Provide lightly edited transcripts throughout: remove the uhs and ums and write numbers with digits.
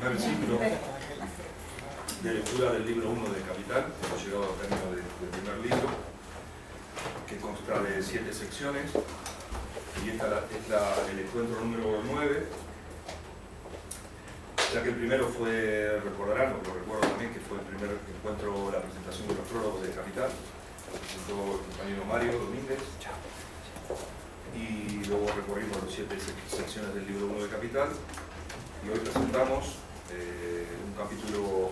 primer ciclo de lectura del libro 1 de Capital. Hemos llegado al término del primer libro, que consta de 7 secciones, y esta es el encuentro número 9, ya que el primero fue, recordarán, o lo recuerdo también, que fue el primer encuentro, la presentación de los prólogos de Capital, lo presentó el compañero Mario Domínguez, y luego recorrimos las 7 secciones del libro 1 de Capital, y hoy presentamos un capítulo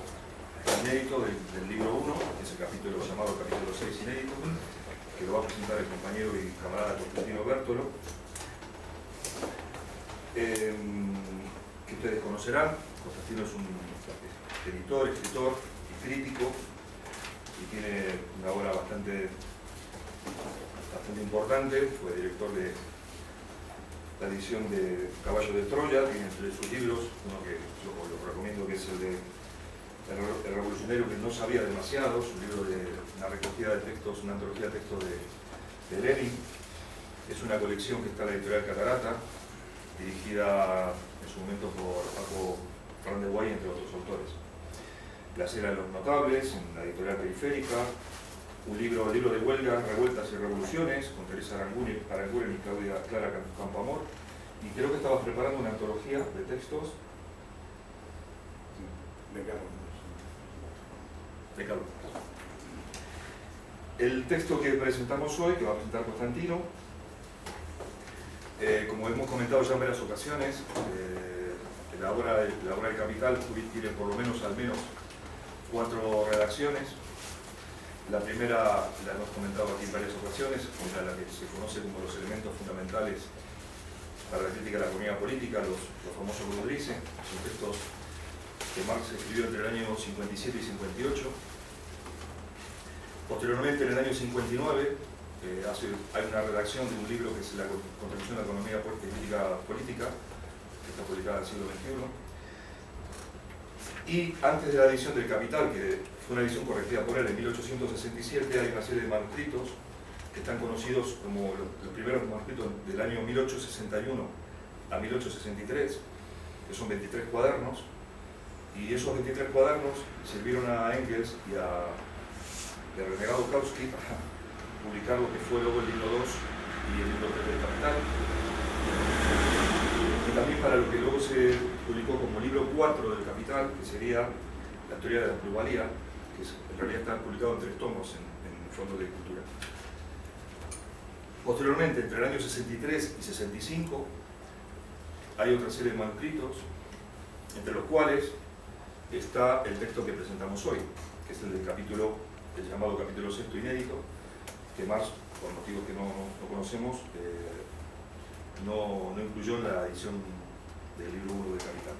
inédito del libro 1, que es el capítulo llamado capítulo 6 inédito, que lo va a presentar el compañero y camarada Constantino Bertolo, que ustedes conocerán. Constantino es un editor, escritor y crítico, y tiene una obra bastante importante. Fue director de la edición de Caballo de Troya, tiene entre sus libros uno que yo lo recomiendo, que es el de El revolucionario que no sabía demasiado, es un libro de una recogida de textos, una antología de textos de Lenin. Es una colección que está en la editorial Catarata, dirigida en su momento por Paco Fernández Guay, entre otros autores. La Cera de los Notables, en la editorial Periférica. Un libro de huelga, revueltas y revoluciones, con Teresa Aranguren y Clara Campoamor. Y creo que estabas preparando una antología de textos de Carlos. El texto que presentamos hoy, que va a presentar Constantino, como hemos comentado ya en varias ocasiones, la obra del Capital tiene por lo menos al menos 4 redacciones. La primera la hemos comentado aquí en varias ocasiones, la que se conoce como los elementos fundamentales para la crítica de la economía política, los famosos Grundrisse. Son textos que Marx escribió entre el año 57 y 58. Posteriormente, en el año 59, hay una redacción de un libro que es la Contribución a la economía política, que está publicada en el siglo XXI. Y antes de la edición del Capital, que fue una edición corregida por él en 1867, hay una serie de manuscritos que están conocidos como los primeros manuscritos del año 1861 a 1863, que son 23 cuadernos, y esos 23 cuadernos sirvieron a Engels y a Renegado Kautsky para publicar lo que fue luego el libro 2 y el libro 3 del Capital, y también para lo que luego se publicó como libro 4 del Capital, que sería la teoría de la plusvalía, que en realidad está publicado en 3 tomos en Fondo de Cultura. Posteriormente, entre el año 63 y 65, hay otra serie de manuscritos, entre los cuales está el texto que presentamos hoy, que es el llamado capítulo 6 inédito, que Marx, por motivos que no conocemos, no incluyó en la edición del libro 1 de Capital.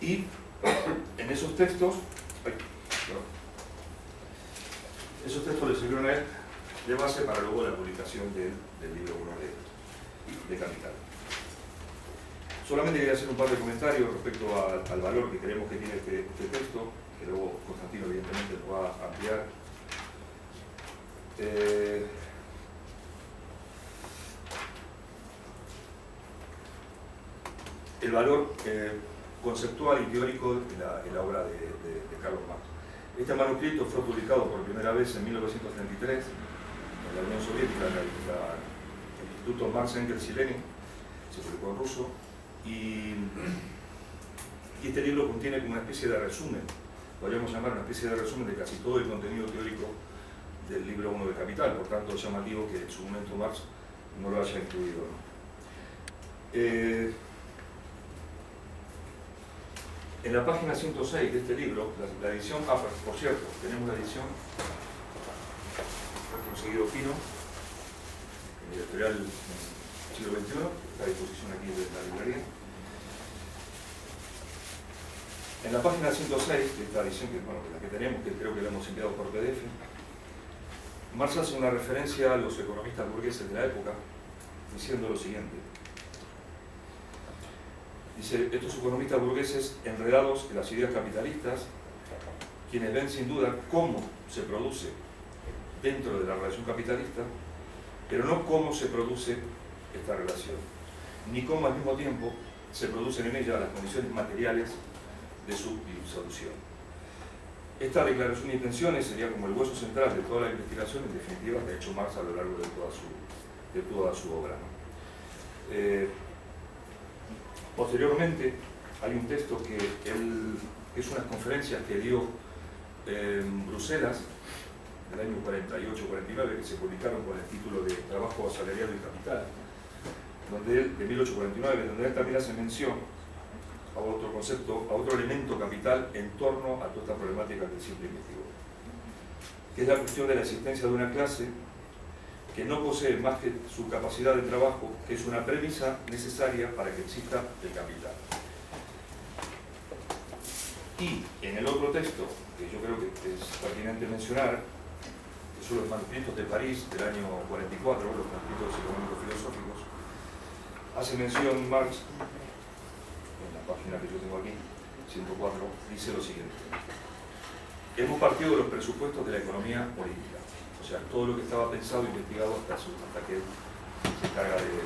Y en esos textos le sirvieron a él de base para luego la publicación del libro 1 de Capital. Solamente quería hacer un par de comentarios respecto al valor que creemos que tiene este texto, que luego Constantino evidentemente lo va a ampliar. El valor conceptual y teórico en la obra de Carlos Marx. Este manuscrito fue publicado por primera vez en 1933 en la Unión Soviética, en el Instituto Marx, Engels y Lenin. Se publicó en ruso, y este libro contiene como una especie de resumen, podríamos llamar una especie de resumen de casi todo el contenido teórico del libro 1 de Capital. Por tanto, es llamativo que en su momento Marx no lo haya incluido, ¿no? En la página 106 de este libro, la edición, por cierto, tenemos la edición conseguido fino, en el editorial del siglo XXI, está a disposición aquí de la librería. En la página 106 de esta edición, la que tenemos, que creo que la hemos enviado por PDF, Marx hace una referencia a los economistas burgueses de la época, diciendo lo siguiente. Dice, estos economistas burgueses enredados en las ideas capitalistas, quienes ven sin duda cómo se produce dentro de la relación capitalista, pero no cómo se produce esta relación, ni cómo al mismo tiempo se producen en ella las condiciones materiales de su disolución. Esta declaración de intenciones sería como el hueso central de toda la investigación, en definitiva, que ha hecho Marx a lo largo de toda su obra, ¿no? Posteriormente, hay un texto que es unas conferencias que dio en Bruselas, en el año 48-49, que se publicaron con el título de Trabajo asalariado y capital, donde él, de 1849, donde él también hace mención a otro concepto, a otro elemento capital en torno a toda esta problemática que siempre investigó, que es la cuestión de la existencia de una clase que no posee más que su capacidad de trabajo, que es una premisa necesaria para que exista el capital. Y en el otro texto, que yo creo que es pertinente mencionar, que son los manuscritos de París del año 44, los manuscritos económicos filosóficos, hace mención Marx, en la página que yo tengo aquí, 104, dice lo siguiente: hemos partido de los presupuestos de la economía política, o sea, todo lo que estaba pensado e investigado hasta que él se encarga de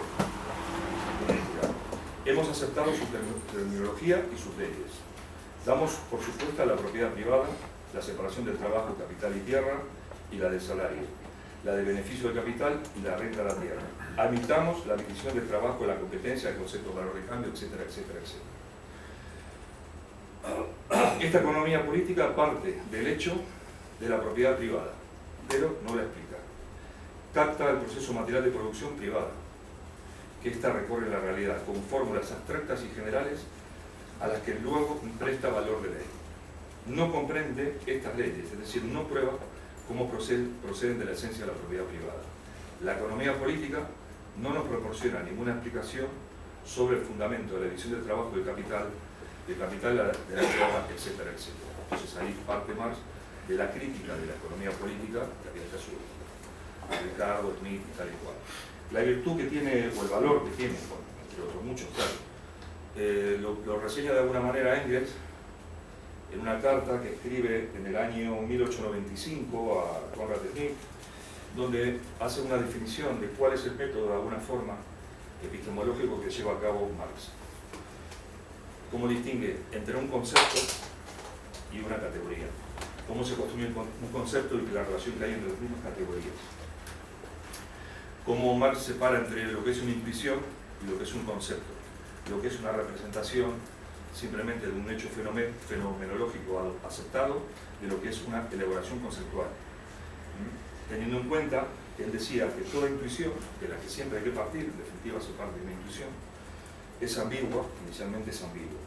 investigar. Hemos aceptado su terminología y sus leyes. Damos por supuesta la propiedad privada, la separación del trabajo, capital y tierra, y la del salario, la del beneficio del capital y la renta de la tierra. Admitamos la división del trabajo, la competencia, el concepto de valor de cambio, etcétera, etcétera, etcétera. Esta economía política parte del hecho de la propiedad privada, pero no la explica. Capta el proceso material de producción privada, que ésta recorre la realidad con fórmulas abstractas y generales a las que luego presta valor de ley. No comprende estas leyes, es decir, no prueba cómo proceden de la esencia de la propiedad privada. La economía política no nos proporciona ninguna explicación sobre el fundamento de la división del trabajo del capital de la tierra, etcétera, etcétera. Entonces ahí parte Marx de la crítica de la economía política que había hecho Ricardo, Smith y tal y cual. La virtud que tiene, o el valor que tiene, bueno, entre otros muchos, claro, lo reseña de alguna manera Engels en una carta que escribe en el año 1895 a Conrad Smith, donde hace una definición de cuál es el método, de alguna forma, epistemológico que lleva a cabo Marx. Cómo distingue entre un concepto y una categoría. Cómo se construye un concepto y la relación que hay entre las mismas categorías. Cómo Marx separa entre lo que es una intuición y lo que es un concepto. Lo que es una representación simplemente de un hecho fenomenológico aceptado, de lo que es una elaboración conceptual. Teniendo en cuenta que él decía que toda intuición, de la que siempre hay que partir, en definitiva se parte de una intuición, es ambigua, inicialmente es ambigua.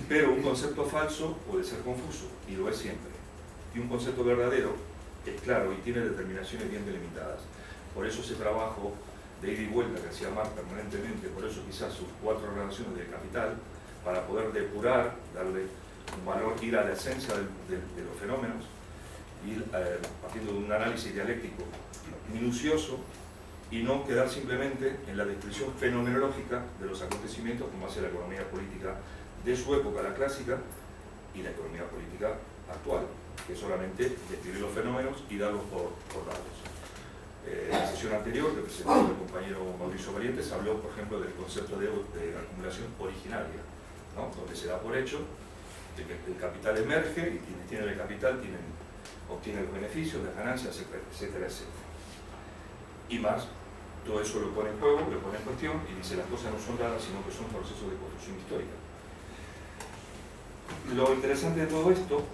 Pero un concepto falso puede ser confuso, y lo es siempre. Y un concepto verdadero es claro y tiene determinaciones bien delimitadas. Por eso ese trabajo de ida y vuelta que hacía Marx permanentemente, por eso quizás sus 4 relaciones del capital, para poder depurar, darle un valor, ir a la esencia de los fenómenos, ir partiendo de un análisis dialéctico minucioso y no quedar simplemente en la descripción fenomenológica de los acontecimientos como hace la economía política de su época, la clásica, y la economía política actual, que es solamente describir los fenómenos y darlos por dados. En la sesión anterior que presentó el compañero Mauricio Valientes habló, por ejemplo, del concepto de acumulación originaria, ¿no? Donde se da por hecho de que el capital emerge y quienes tienen el capital obtienen los beneficios, las ganancias, etcétera, etcétera. Y más, todo eso lo pone en juego, lo pone en cuestión y dice las cosas no son dadas, sino que son procesos de construcción histórica. Lo interesante de todo esto,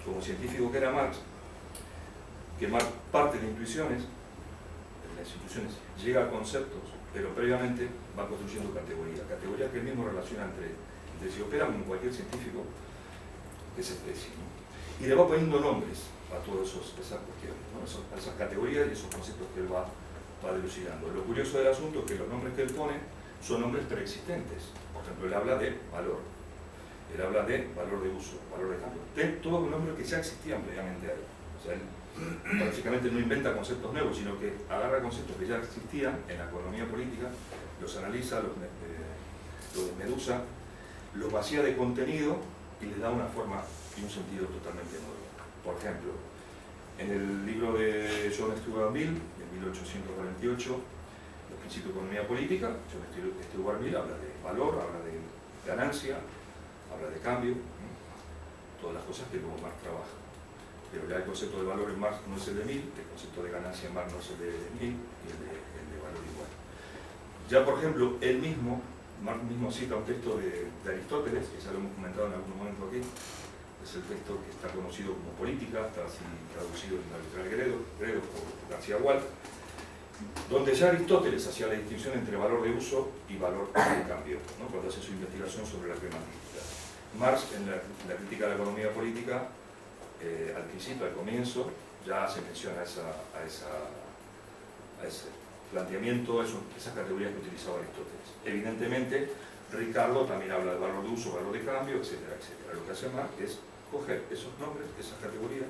como científico que era Marx, que Marx parte de intuiciones, las intuiciones llega a conceptos, pero previamente va construyendo categorías que él mismo relaciona entre si opera como cualquier científico que se exprese, ¿no? Y le va poniendo nombres a todas esas cuestiones, ¿no? Esas categorías y esos conceptos que él va dilucidando. Lo curioso del asunto es que los nombres que él pone son nombres preexistentes. Por ejemplo, él habla de valor, él habla de valor de uso, valor de cambio, todos los nombres que ya existían previamente a él. O sea, él básicamente no inventa conceptos nuevos, sino que agarra conceptos que ya existían en la economía política, los analiza, los desmedusa, los vacía de contenido y les da una forma y un sentido totalmente nuevo. Por ejemplo, en el libro de John Stuart Mill, de 1848, Los principios de economía política, John Stuart Mill habla de valor, habla de ganancia, habla de cambio, todas las cosas que luego Marx trabaja. Pero ya el concepto de valor en Marx no es el de Mill, el concepto de ganancia en Marx no es el de Mill y el de valor igual. Ya, por ejemplo, Marx mismo cita un texto de Aristóteles, que ya lo hemos comentado en algún momento aquí, es el texto que está conocido como Política, está así traducido en la literatura griego por García Wald, donde ya Aristóteles hacía la distinción entre valor de uso y valor de cambio, ¿no? Cuando hace su investigación sobre la crematística. Marx, en la crítica de la economía política, al principio, al comienzo, ya se menciona a ese planteamiento, esas categorías que utilizaba Aristóteles. Evidentemente, Ricardo también habla de valor de uso, valor de cambio, etcétera, etcétera. Lo que hace Marx es coger esos nombres, esas categorías,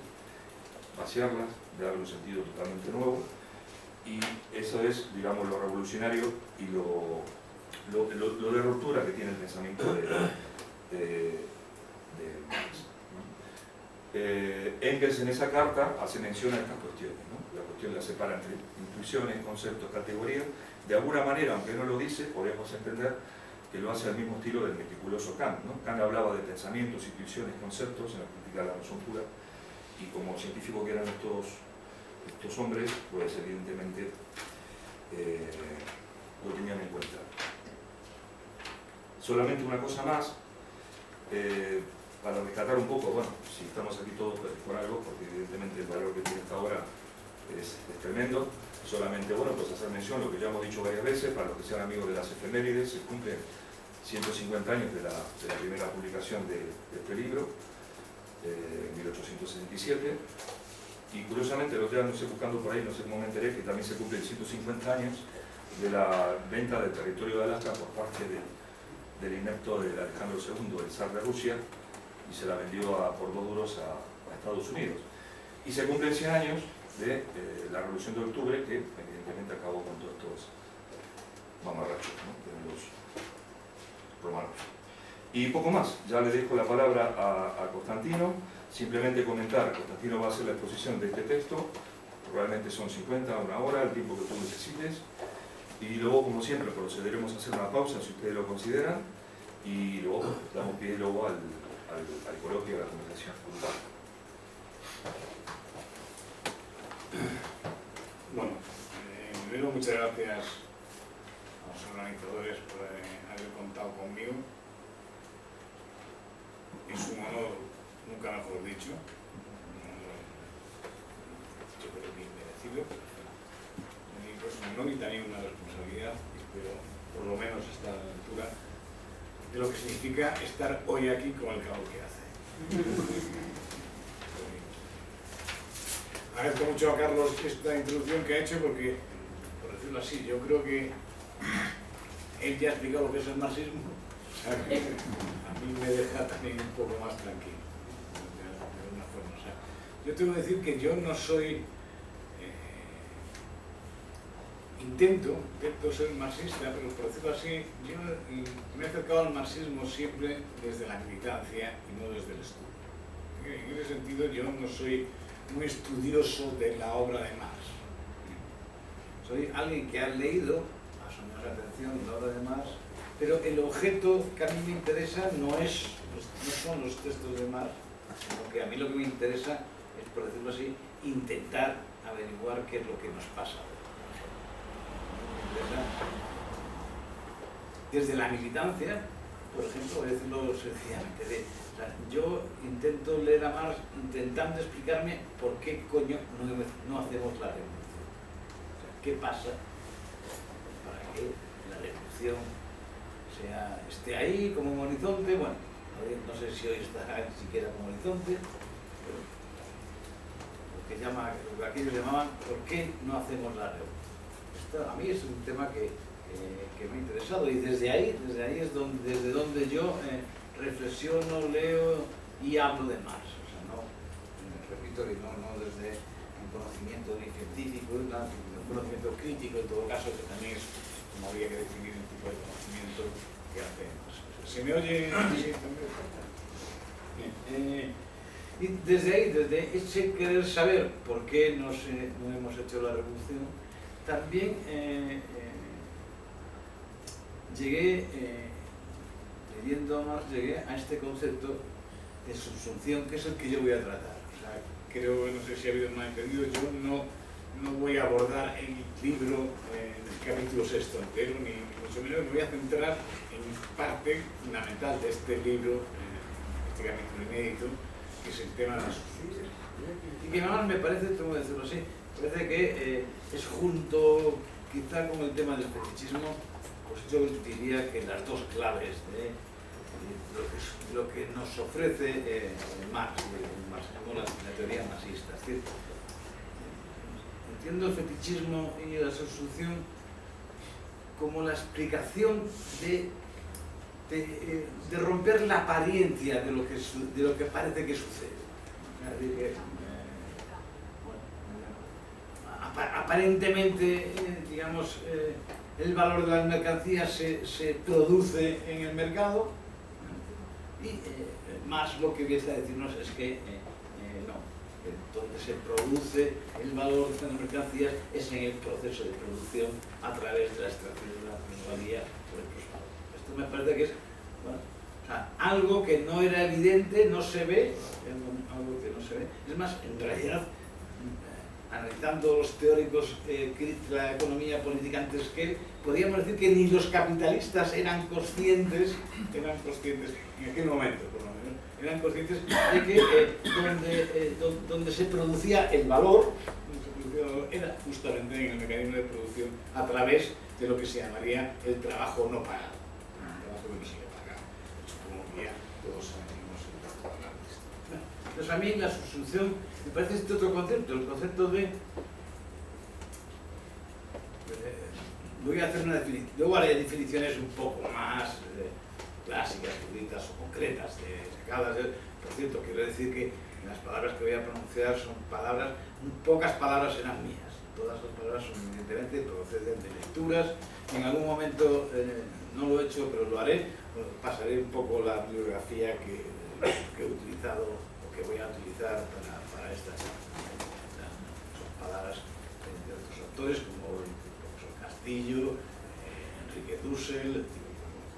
vaciarlas, darle un sentido totalmente nuevo, y eso es, digamos, lo revolucionario y lo de ruptura que tiene el pensamiento de Marx. Engels en esa carta hace mención a estas cuestiones, ¿no? La cuestión la separa entre intuiciones, conceptos, categorías. De alguna manera, aunque no lo dice, podemos entender que lo hace al mismo estilo del meticuloso Kant, ¿no? Kant hablaba de pensamientos, intuiciones, conceptos en la crítica de la razón pura, y como científico que eran estos hombres, pues evidentemente lo tenían en cuenta. Solamente una cosa más, para rescatar un poco, bueno, si estamos aquí todos por algo, porque evidentemente el valor que tiene esta obra es tremendo, solamente, bueno, pues hacer mención lo que ya hemos dicho varias veces, para los que sean amigos de las efemérides, se cumplen 150 años de la primera publicación de este libro, en 1877, y curiosamente, los días no sé, buscando por ahí, no sé cómo me enteré, que también se cumplen 150 años de la venta del territorio de Alaska por parte del inepto de Alejandro II, el zar de Rusia, y se la vendió por 2 duros a Estados Unidos. Y se cumplen 100 años de la Revolución de Octubre, que evidentemente acabó con todos estos mamarrachos, ¿no?, de los romanos. Y poco más, ya le dejo la palabra a Constantino. Simplemente comentar, Constantino va a hacer la exposición de este texto, probablemente son 50, una hora, el tiempo que tú necesites, y luego, como siempre, procederemos a hacer una pausa si ustedes lo consideran, y luego damos pie luego al coloquio y a la conversación. Bueno, primero muchas gracias a los organizadores por haber contado conmigo. Es un honor, nunca mejor dicho, yo creo que inmerecido, pero es un honor y también una responsabilidad, espero por lo menos estar a la altura de lo que significa estar hoy aquí con el calor que hace. Agradezco mucho a Carlos esta introducción que ha hecho porque, por decirlo así, yo creo que él ya ha explicado lo que es el marxismo, o sea que a mí me deja también un poco más tranquilo, de alguna forma. O sea, yo tengo que decir que yo no soy, intento ser marxista, pero por decirlo así, yo me he acercado al marxismo siempre desde la militancia y no desde el estudio. En ese sentido yo no soy un estudioso de la obra de Marx. Soy alguien que ha leído, más o menos atención, la obra de Marx, pero el objeto que a mí me interesa no son los textos de Marx, sino que a mí lo que me interesa es, por decirlo así, intentar averiguar qué es lo que nos pasa. Desde la militancia, por ejemplo, voy a decirlo sencillamente, yo intento leer a Marx intentando explicarme por qué coño no hacemos la revolución. O sea, ¿qué pasa para que la revolución esté ahí como un horizonte? Bueno, no sé si hoy está siquiera como horizonte, pero lo que aquellos llamaban ¿por qué no hacemos la revolución? Esto a mí es un tema que me ha interesado, y desde ahí es desde donde yo reflexiono, leo y hablo de Marx. O sea, no, repito, no desde un conocimiento ni científico, un conocimiento crítico en todo caso, que también es como habría que definir el tipo de conocimiento que hace Marx. ¿Se me oye? Sí, bien. Y desde ahí, desde ese querer saber por qué no hemos hecho la revolución, también llegué leyendo a Marx llegué a este concepto de subsunción, que es el que yo voy a tratar. O sea, creo, no sé si ha habido un malentendido, yo no voy a abordar el libro en el capítulo sexto entero, ni mucho menos. Me voy a centrar en parte fundamental de este libro, este capítulo inédito, que es el tema de la subsunción. Y que además me parece, tengo que decirlo así, parece que es junto, quizá con el tema del fetichismo, pues yo diría que las dos claves de lo que nos ofrece Marx, la teoría marxista. Es decir, entiendo el fetichismo y la subsunción como la explicación de romper la apariencia de lo que parece que sucede. Es decir, que, aparentemente, digamos, el valor de las mercancías se produce en el mercado, y Marx lo que viene a decirnos es que no, que donde se produce el valor de las mercancías es en el proceso de producción a través de la extracción de la plusvalía por el plusvalor. Esto me parece que es, bueno, o sea, algo que no era evidente, no se ve, algo que no se ve. Es más, en realidad, analizando los teóricos de la economía política antes que él, podríamos decir que ni los capitalistas eran conscientes en aquel momento, por lo menos, eran conscientes de que donde se producía el valor, era justamente en el mecanismo de producción a través de lo que se llamaría el trabajo no pagado. El trabajo que no se le paga. Supongo que ya todos sabemos el trabajo anarquista. Entonces, a mí la subsunción me parece este otro concepto, el concepto de... voy a hacer una definición, luego haré definiciones un poco más clásicas, eruditas o concretas, sacadas de... Por cierto, quiero decir que las palabras que voy a pronunciar son palabras, pocas palabras eran mías, todas las palabras son evidentemente proceden de lecturas. En algún momento, no lo he hecho, pero lo haré, pasaré un poco la bibliografía que he utilizado o que voy a utilizar para esta charla. Son palabras de otros autores como el profesor Castillo, Enrique Dussel,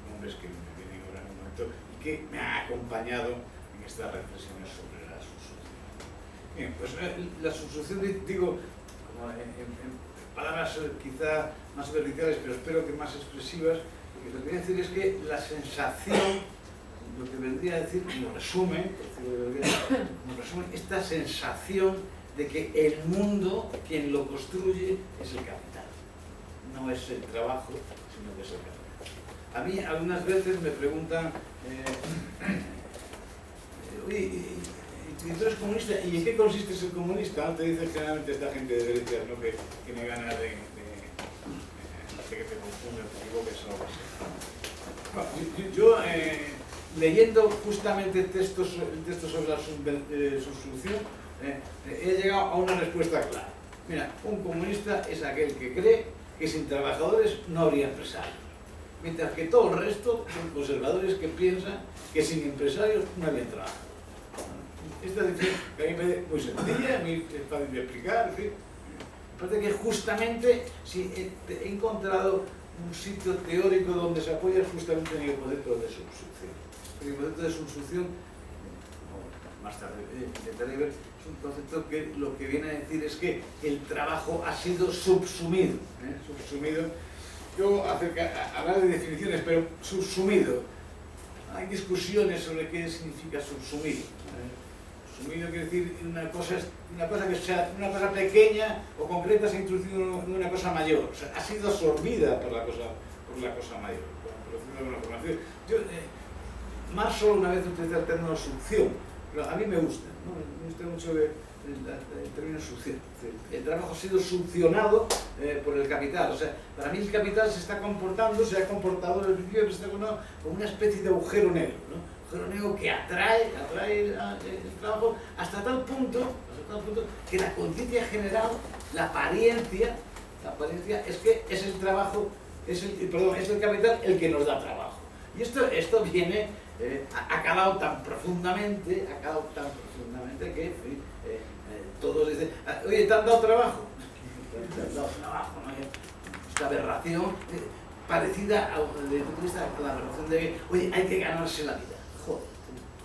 nombres que me vienen ahora en un momento y que me han acompañado en estas reflexiones sobre la subsunción. Bien, pues la subsunción, digo, como en palabras quizá más superficiales, pero espero que más expresivas, lo que quería decir es que la sensación, lo que vendría a decir como resumen, esta sensación de que el mundo, quien lo construye, es el capital. No es el trabajo, sino que es el capital. A mí algunas veces me preguntan, oye, ¿y tú eres comunista? ¿Y en qué consiste ser comunista? Te dice generalmente esta gente de derechas, ¿no? Que tiene ganas de que te confundan, te equivoques o algo así. Yo leyendo justamente textos sobre la subsunción, he llegado a una respuesta clara. Mira, un comunista es aquel que cree que sin trabajadores no habría empresarios, mientras que todo el resto son conservadores que piensan que sin empresarios no habría trabajo. Esta definición que a mí me parece muy sencilla, muy fácil de explicar, ¿sí? Me parece que justamente si he encontrado un sitio teórico donde se apoya justamente en el concepto de subsunción. El concepto de subsunción, más tarde intentaré ver, es un concepto que lo que viene a decir es que el trabajo ha sido subsumido. Subsumido. Yo hablar de definiciones, pero subsumido. Hay discusiones sobre qué significa subsumido. Subsumido quiere decir una cosa que sea una cosa pequeña o concreta se ha introducido en una cosa mayor. O sea, ha sido absorbida por la cosa mayor. Por decirlo de alguna forma. Yo, Marx solo una vez utiliza el término succión, pero a mí me gusta, ¿no? Me gusta mucho el término succión. El trabajo ha sido succionado por el capital. O sea, para mí el capital se ha comportado desde el principio, pero se está como una especie de agujero negro, ¿no? Agujero negro que atrae el trabajo hasta tal punto que la conciencia general, la apariencia es que es el trabajo, es el capital el que nos da trabajo. Y esto viene, ha calado tan profundamente que todos dicen, oye, ¿te han dado trabajo? Te han dado trabajo, ¿no? Esta aberración, parecida desde el punto de vista de la relación de, oye, hay que ganarse la vida. Joder,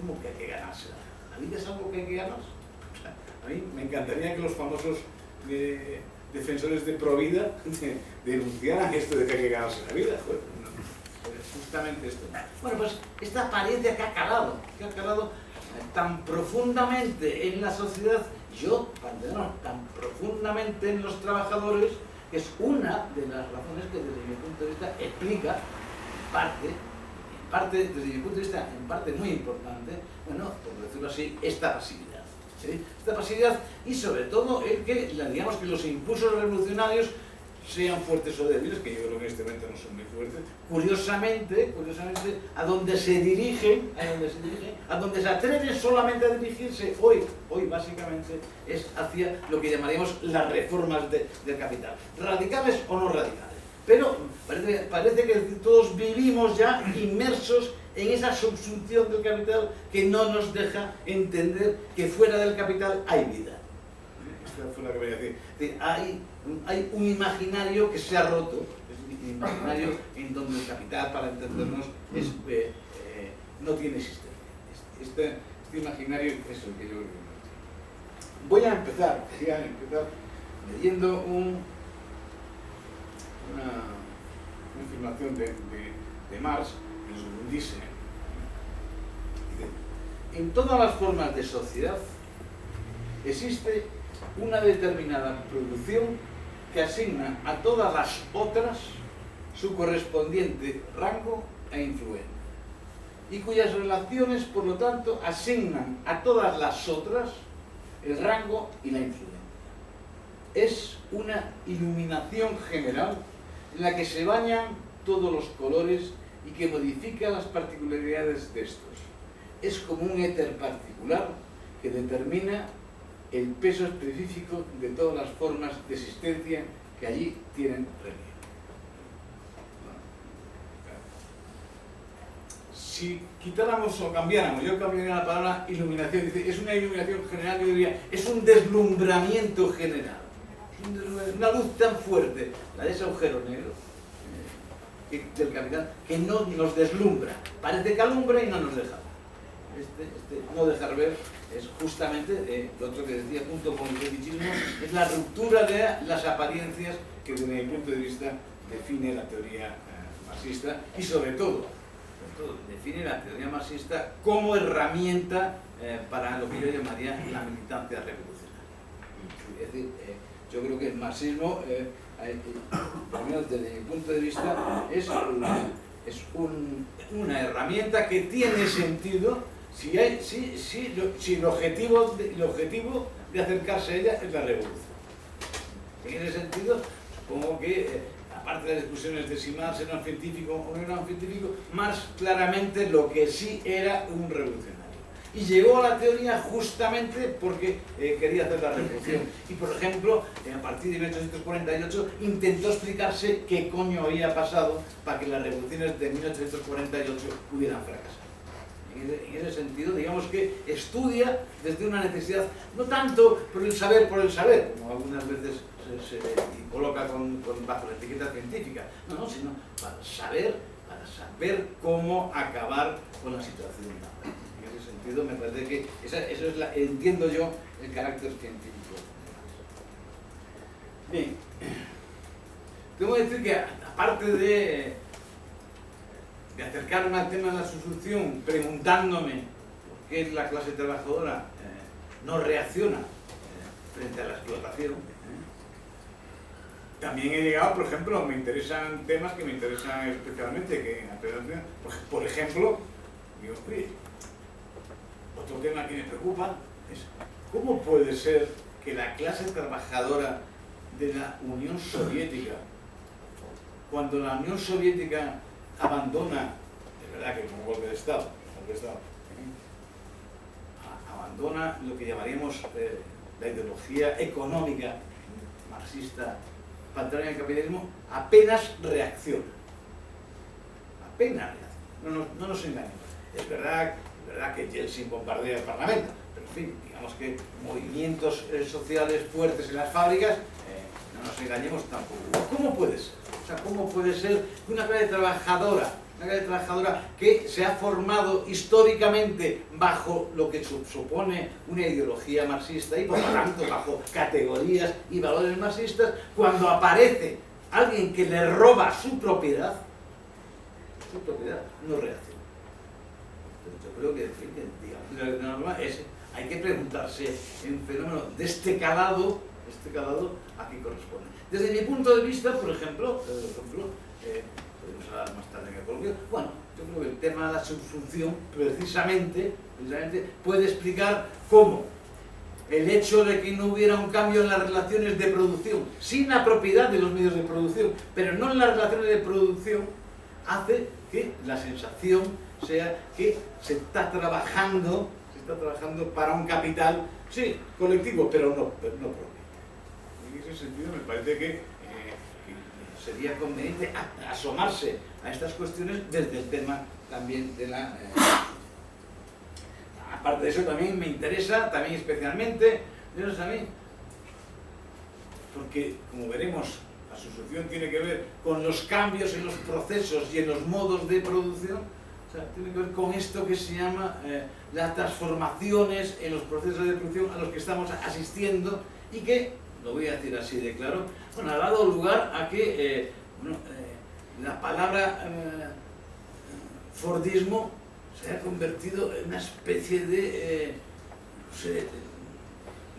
¿cómo que hay que ganarse la vida? ¿La vida es algo que hay que ganarse? O sea, a mí me encantaría que los famosos defensores de Provida denunciaran esto de que hay que ganarse la vida. Joder, no, justamente esto. Bueno, pues esta apariencia que ha calado tan profundamente en la sociedad, tan profundamente en los trabajadores, que es una de las razones que desde mi punto de vista explica, en parte desde mi punto de vista, en parte muy importante, bueno, por decirlo así, esta pasividad. ¿Sí? Esta pasividad y sobre todo el que, digamos que los impulsos revolucionarios sean fuertes o débiles, que yo creo que en este momento no son muy fuertes, curiosamente, a donde se dirigen, a donde se atreven solamente a dirigirse hoy básicamente es hacia lo que llamaríamos las reformas del capital, radicales o no radicales. Pero parece que todos vivimos ya inmersos en esa subsunción del capital que no nos deja entender que fuera del capital hay vida. Esta fue la que voy a decir. Es decir, hay un imaginario que se ha roto, es un imaginario en donde el capital, para entendernos, no tiene existencia. Este imaginario es el que yo creo que no. Voy a empezar leyendo una afirmación de Marx en su Grundrisse. En todas las formas de sociedad existe una determinada producción que asigna a todas las otras su correspondiente rango e influencia, y cuyas relaciones, por lo tanto, asignan a todas las otras el rango y la influencia. Es una iluminación general en la que se bañan todos los colores y que modifica las particularidades de estos. Es como un éter particular que determina el peso específico de todas las formas de existencia que allí tienen relieve. Si quitáramos o cambiáramos, yo cambiaría la palabra iluminación, dice, es una iluminación general, yo diría, es un deslumbramiento general. Una luz tan fuerte, la de ese agujero negro del capital, que no nos deslumbra. Parece que alumbra y no nos deja ver. No dejar ver es justamente lo otro que decía, junto con el fetichismo, es la ruptura de las apariencias que desde mi punto de vista define la teoría marxista y sobre todo define la teoría marxista como herramienta para lo que yo llamaría la militancia revolucionaria. Es decir, yo creo que el marxismo, al menos desde mi punto de vista, es una herramienta que tiene sentido si el objetivo de acercarse a ella es la revolución. En ese sentido, supongo que, aparte de las discusiones de si Marx era un científico o no era un científico, Marx claramente lo que sí era un revolucionario. Y llegó a la teoría justamente porque quería hacer la revolución. Y, por ejemplo, a partir de 1848 intentó explicarse qué coño había pasado para que las revoluciones de 1848 pudieran fracasar. En ese sentido, digamos que estudia desde una necesidad, no tanto por el saber, como algunas veces se coloca bajo la etiqueta científica, no, sino para saber cómo acabar con la situación. En ese sentido, me parece que eso es entiendo yo el carácter científico. Bien, tengo que decir que aparte de acercarme al tema de la sustitución preguntándome por qué la clase trabajadora no reacciona frente a la explotación, también he llegado, por ejemplo, me interesan temas que me interesan especialmente, por ejemplo, digo, oye, otro tema que me preocupa es cómo puede ser que la clase trabajadora de la Unión Soviética, cuando la Unión Soviética abandona, es verdad que como golpe de Estado, abandona lo que llamaríamos la ideología económica marxista contraria al capitalismo, apenas reacciona. No nos engañemos. Es verdad que Yeltsin bombardea el Parlamento, pero en fin, digamos que movimientos sociales fuertes en las fábricas, no nos engañemos tampoco. ¿Cómo puede ser? O sea, ¿cómo puede ser que una clase trabajadora que se ha formado históricamente bajo lo que supone una ideología marxista y por lo tanto bajo categorías y valores marxistas, cuando aparece alguien que le roba su propiedad no reacciona? Pero yo creo que, en fin, digamos, la norma es, hay que preguntarse en fenómeno de este calado a qué corresponde. Desde mi punto de vista, por ejemplo, podemos hablar más tarde en el coloquio, bueno, yo creo que el tema de la subsunción precisamente puede explicar cómo el hecho de que no hubiera un cambio en las relaciones de producción, sin la propiedad de los medios de producción, pero no en las relaciones de producción, hace que la sensación sea que se está trabajando para un capital, sí, colectivo, pero no propio. En ese sentido me parece que sería conveniente asomarse a estas cuestiones desde el tema también de la... Aparte de eso también me interesa, también especialmente, porque como veremos, la subsunción tiene que ver con los cambios en los procesos y en los modos de producción, o sea, tiene que ver con esto que se llama las transformaciones en los procesos de producción a los que estamos asistiendo y que, lo voy a decir así de claro, bueno, ha dado lugar a que la palabra Fordismo se ha convertido en una especie de, no sé,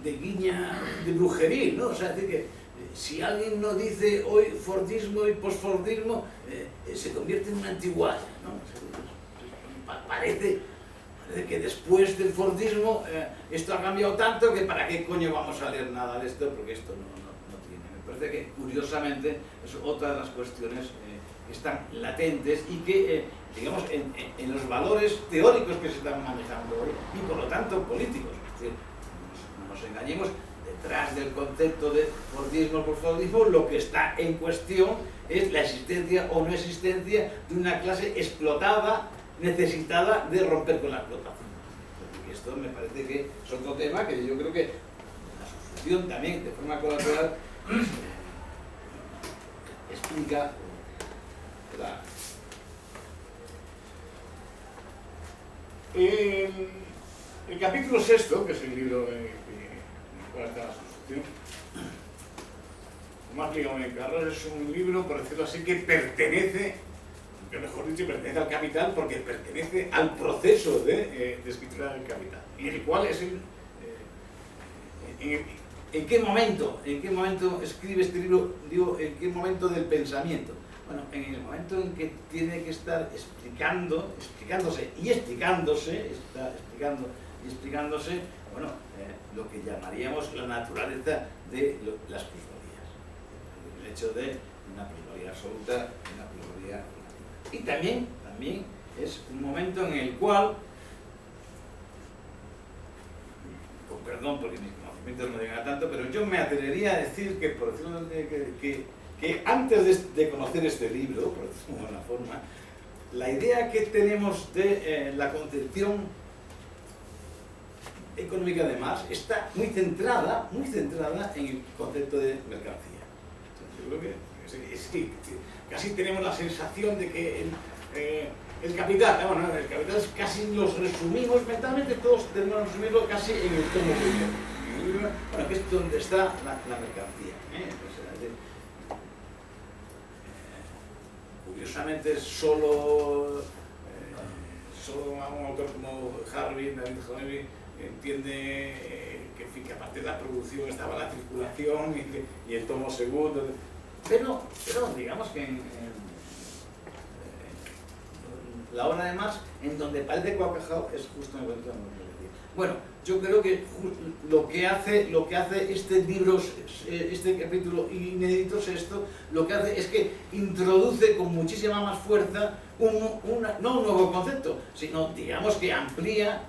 de guiña, de brujeril, ¿no? O sea, es decir que si alguien no dice hoy Fordismo y posfordismo, se convierte en una antigualla, ¿no? Parece que después del Fordismo esto ha cambiado tanto que para qué coño vamos a leer nada de esto, porque esto no tiene. Me parece que curiosamente es otra de las cuestiones que están latentes y que, digamos, en los valores teóricos que se están manejando hoy y por lo tanto políticos. Es decir, no nos engañemos, detrás del concepto de Fordismo por Fordismo lo que está en cuestión es la existencia o no existencia de una clase explotada, necesitada de romper con la explotación. Y esto me parece que es otro tema que yo creo que la subsunción también, de forma colateral, explica la... El capítulo sexto, que es el libro en el cual está la subsunción, como ha explicado Carlos, es un libro, por decirlo así, que pertenece, que mejor dicho, pertenece al capital porque pertenece al proceso de escritura del capital, en el cual es ¿en qué momento escribe este libro? Digo, ¿en qué momento del pensamiento? Bueno, en el momento en que tiene que estar explicándose, bueno, lo que llamaríamos la naturaleza de las plusvalías. El hecho de una plusvalía absoluta y una plusvalía relativa. Y también es un momento en el cual, con perdón porque mis conocimientos no llegan a tanto, pero yo me atrevería a decir que, por decirlo que antes de conocer este libro, por decirlo de alguna forma, la idea que tenemos de la concepción económica de Marx está muy centrada en el concepto de mercancía. Yo creo que casi tenemos la sensación de que el capital, el capital casi los resumimos mentalmente, todos tenemos que resumirlo casi en el tomo primero. Bueno, que es donde está la mercancía. Curiosamente, solo un autor como David Harvey entiende que aparte de la producción estaba la circulación y el tomo segundo, pero digamos que en la obra de Marx, en donde parece que ha cajado es justo en el momento de decir. Bueno, yo creo que lo que hace este libro, este capítulo inédito sexto, lo que hace es que introduce con muchísima más fuerza no un nuevo concepto, sino digamos que amplía,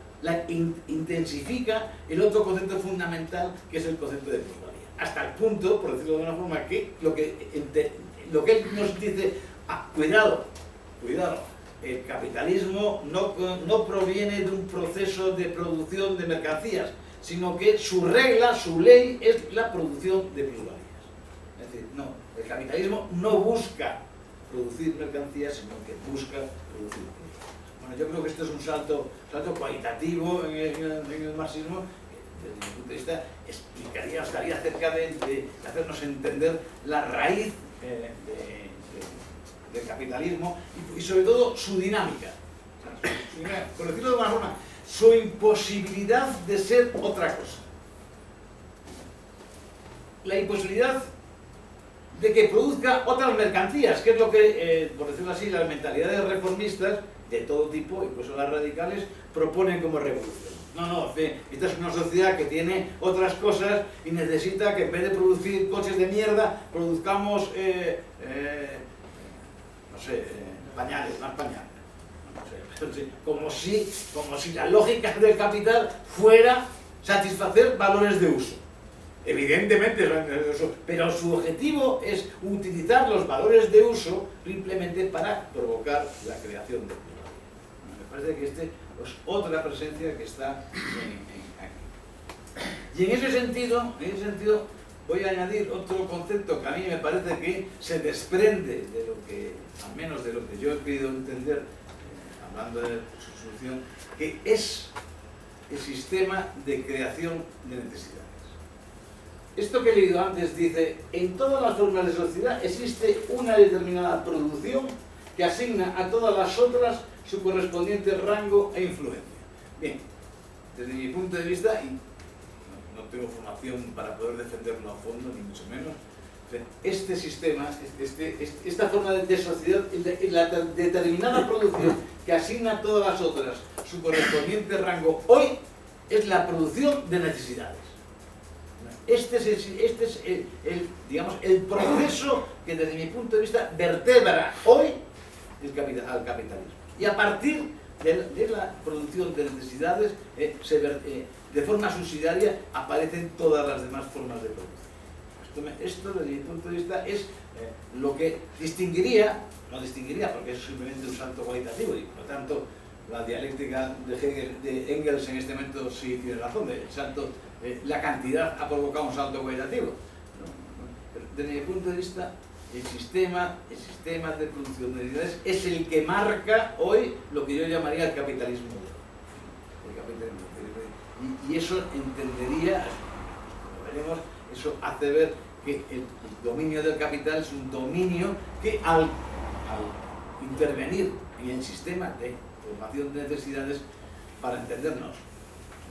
intensifica el otro concepto fundamental que es el concepto de plusvalía. Hasta el punto, por decirlo de una forma, que lo que él nos dice, cuidado, el capitalismo no proviene de un proceso de producción de mercancías, sino que su regla, su ley es la producción de plusvalías. Es decir, El capitalismo no busca producir mercancías, sino que busca producir productos. Bueno, yo creo que esto es un salto cualitativo en el marxismo, que desde mi punto de vista estaría cerca de hacernos entender la raíz del capitalismo y sobre todo su dinámica. Por decirlo de alguna forma, su imposibilidad de ser otra cosa. La imposibilidad de que produzca otras mercancías, que es lo que, por decirlo así, las mentalidades reformistas de todo tipo, incluso las radicales, proponen como revolución. No, esta es una sociedad que tiene otras cosas y necesita que en vez de producir coches de mierda, produzcamos, pañales, más pañales. Como si la lógica del capital fuera satisfacer valores de uso. Evidentemente, pero su objetivo es utilizar los valores de uso simplemente para provocar la creación de empleo. Me parece que es otra presencia que está aquí. Y en ese sentido voy a añadir otro concepto que a mí me parece que se desprende de lo que, al menos de lo que yo he querido entender, hablando de su solución, que es el sistema de creación de necesidades. Esto que he leído antes dice, en todas las formas de sociedad existe una determinada producción que asigna a todas las otras su correspondiente rango e influencia. Bien, desde mi punto de vista, y no tengo formación para poder defenderlo a fondo, ni mucho menos, este sistema, esta forma de sociedad, la determinada producción que asigna a todas las otras su correspondiente rango hoy, es la producción de necesidades. Este es el proceso que desde mi punto de vista vertebra hoy al capitalismo. Y a partir de la producción de necesidades, de forma subsidiaria, aparecen todas las demás formas de producción. Esto desde mi punto de vista es lo que no distinguiría porque es simplemente un salto cualitativo y por lo tanto la dialéctica de Engels en este momento sí tiene razón, la cantidad ha provocado un salto cualitativo. Pero desde mi punto de vista, el sistema de producción de necesidades es el que marca hoy lo que yo llamaría el capitalismo. Y eso entendería, como veremos, eso hace ver que el dominio del capital es un dominio que al intervenir en el sistema de formación de necesidades, para entendernos,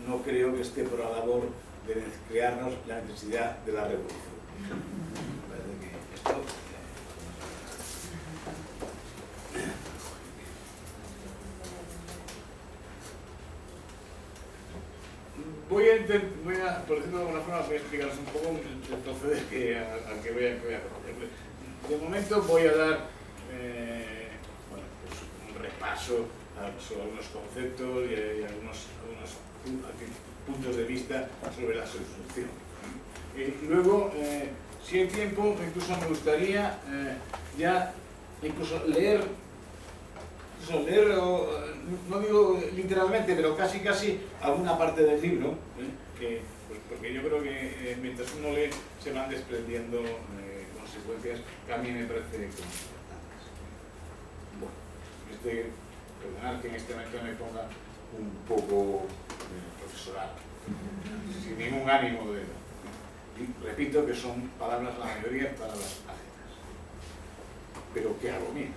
no creo que esté por la labor de crearnos la necesidad de la revolución. Me parece que esto... Voy a, por decirlo de alguna forma, voy a explicaros un poco el proceder al que voy a coger. De momento voy a dar un repaso sobre algunos conceptos y algunos puntos de vista sobre la solución. Luego, si hay tiempo, incluso me gustaría incluso leer, no digo literalmente, pero casi alguna parte del libro, porque yo creo que mientras uno lee se van desprendiendo consecuencias que a mí me parecen importantes. Bueno, perdonad que en este momento me ponga un poco profesoral, sin ningún ánimo de... Y repito que son palabras, la mayoría, palabras ajenas, pero que hago mías.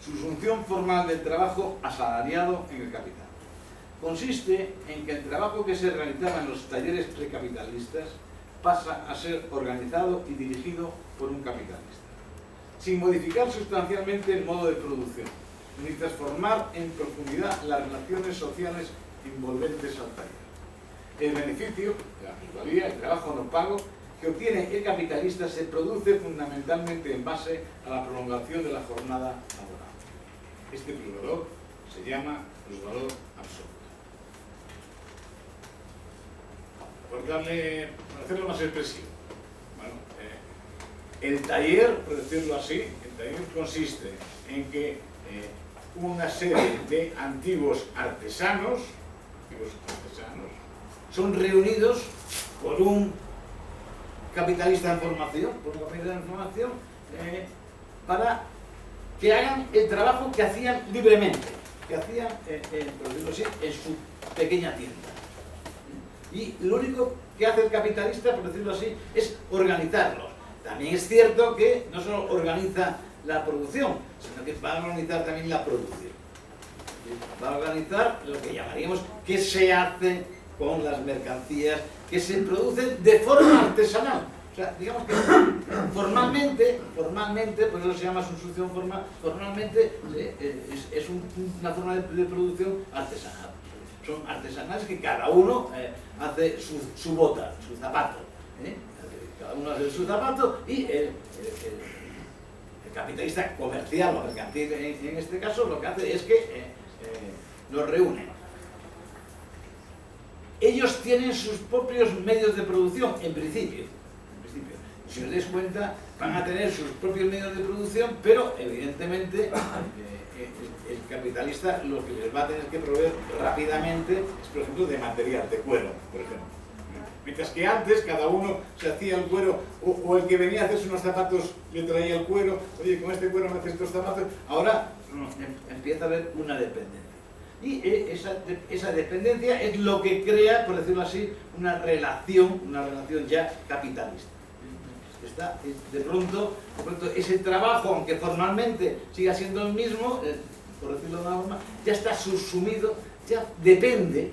Su función formal del trabajo asalariado en el capital consiste en que el trabajo que se realizaba en los talleres precapitalistas pasa a ser organizado y dirigido por un capitalista, sin modificar sustancialmente el modo de producción, ni transformar en profundidad las relaciones sociales envolventes al taller. El beneficio, la plusvalía, el trabajo no pago que obtiene el capitalista se produce fundamentalmente en base a la prolongación de la jornada laboral. Este plusvalor se llama plusvalor absoluto. Por hacerlo más expresivo, bueno, el taller, por decirlo así, el taller consiste en que una serie de antiguos artesanos son reunidos por un capitalista en formación, para que hagan el trabajo que hacían libremente, que hacían, por decirlo así, en su pequeña tienda. Y lo único que hace el capitalista, por decirlo así, es organizarlos. También es cierto que no solo organiza la producción, sino que va a organizar también la producción. Va a organizar lo que llamaríamos qué se hace con las mercancías que se producen de forma artesanal. O sea, digamos que formalmente, por eso se llama sustitución formal, formalmente es una forma de producción artesanal. Son artesanales que cada uno hace su bota, su zapato. Cada uno hace su zapato y el capitalista comercial o mercantil en este caso lo que hace es que los reúne. Ellos tienen sus propios medios de producción, en principio. Si os dais cuenta, van a tener sus propios medios de producción, pero evidentemente el capitalista lo que les va a tener que proveer rápidamente es, por ejemplo, de material, de cuero, por ejemplo. Mientras que antes cada uno se hacía el cuero, o el que venía a hacerse unos zapatos le traía el cuero, oye, con este cuero me haces estos zapatos. Ahora empieza a haber una dependencia. Y esa dependencia es lo que crea, por decirlo así, una relación ya capitalista. De pronto ese trabajo, aunque formalmente siga siendo el mismo, por decirlo de una forma, ya está subsumido, ya depende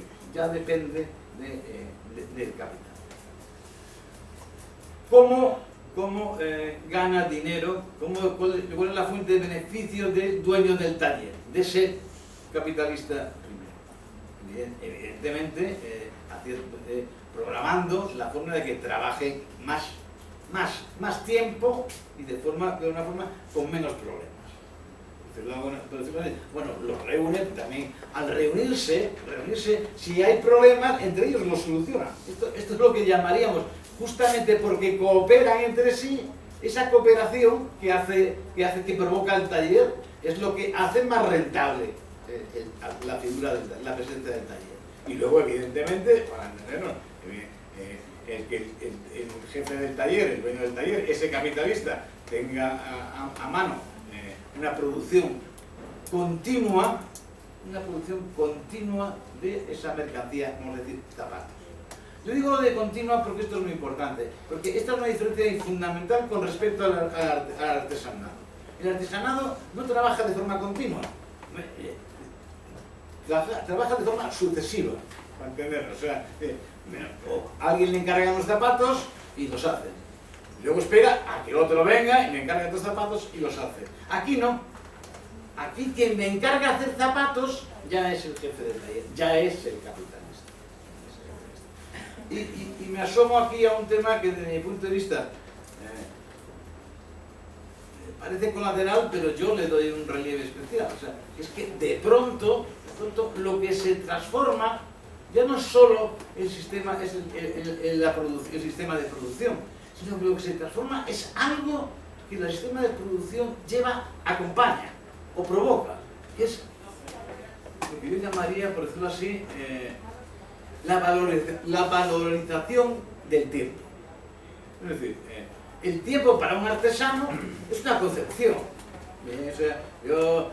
del capital. ¿Cómo gana dinero? ¿Cuál es la fuente de beneficio del dueño del taller, de ese capitalista primero? Evidentemente, programando la forma de que trabaje más tiempo y de una forma con menos problemas. Bueno, los reúnen también. Al reunirse, si hay problemas, entre ellos los solucionan. Esto es lo que llamaríamos, justamente porque cooperan entre sí, esa cooperación que provoca el taller es lo que hace más rentable la figura, la presencia del taller. Y luego, evidentemente, para entendernos, el jefe del taller, el dueño del taller, ese capitalista, tenga a mano una producción continua de esa mercancía, vamos a decir, zapatos. Yo digo de continua porque esto es muy importante, porque esta es una diferencia fundamental con respecto al artesanado. El artesanado no trabaja de forma continua, trabaja de forma sucesiva, para entenderlo. O sea, alguien le encarga unos zapatos y los hace. Luego espera a que otro venga y me encarga estos zapatos y los hace. Aquí no. Aquí quien me encarga hacer zapatos ya es el jefe del taller, ya es el capitalista. Y me asomo aquí a un tema que desde mi punto de vista parece colateral, pero yo le doy un relieve especial. O sea, es que de pronto lo que se transforma ya no es solo el sistema, es el sistema de producción, sino que lo que se transforma es algo que el sistema de producción acompaña o provoca, que es lo que yo llamaría, por decirlo así, la valorización del tiempo. Es decir, el tiempo para un artesano es una concepción. O sea, yo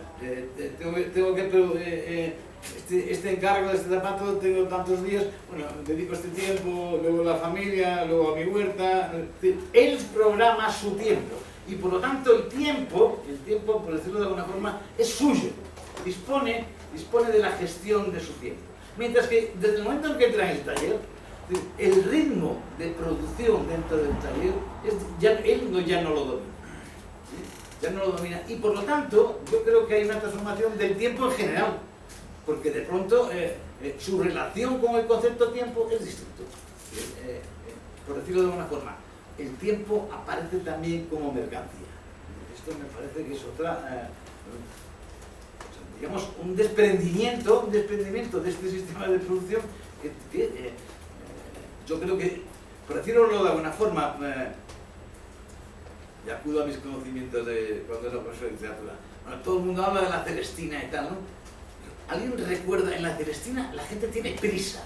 tengo que este encargo de este zapato, tengo tantos días, bueno, dedico este tiempo, luego la familia, luego a mi huerta. Él programa su tiempo y por lo tanto el tiempo, por decirlo de alguna forma, es suyo. Dispone de la gestión de su tiempo. Mientras que desde el momento en que entra en el taller, el ritmo de producción dentro del taller, él ya no lo domina. Ya no lo domina. Y por lo tanto, yo creo que hay una transformación del tiempo en general. Porque de pronto su relación con el concepto tiempo es distinto. Por decirlo de alguna forma, el tiempo aparece también como mercancía. Esto me parece que es otra, digamos, un desprendimiento de este sistema de producción que yo creo que, por decirlo de alguna forma, y acudo a mis conocimientos de cuando era profesor de literatura. Bueno, todo el mundo habla de la Celestina y tal, ¿no? ¿Alguien recuerda? En la Celestina la gente tiene prisa.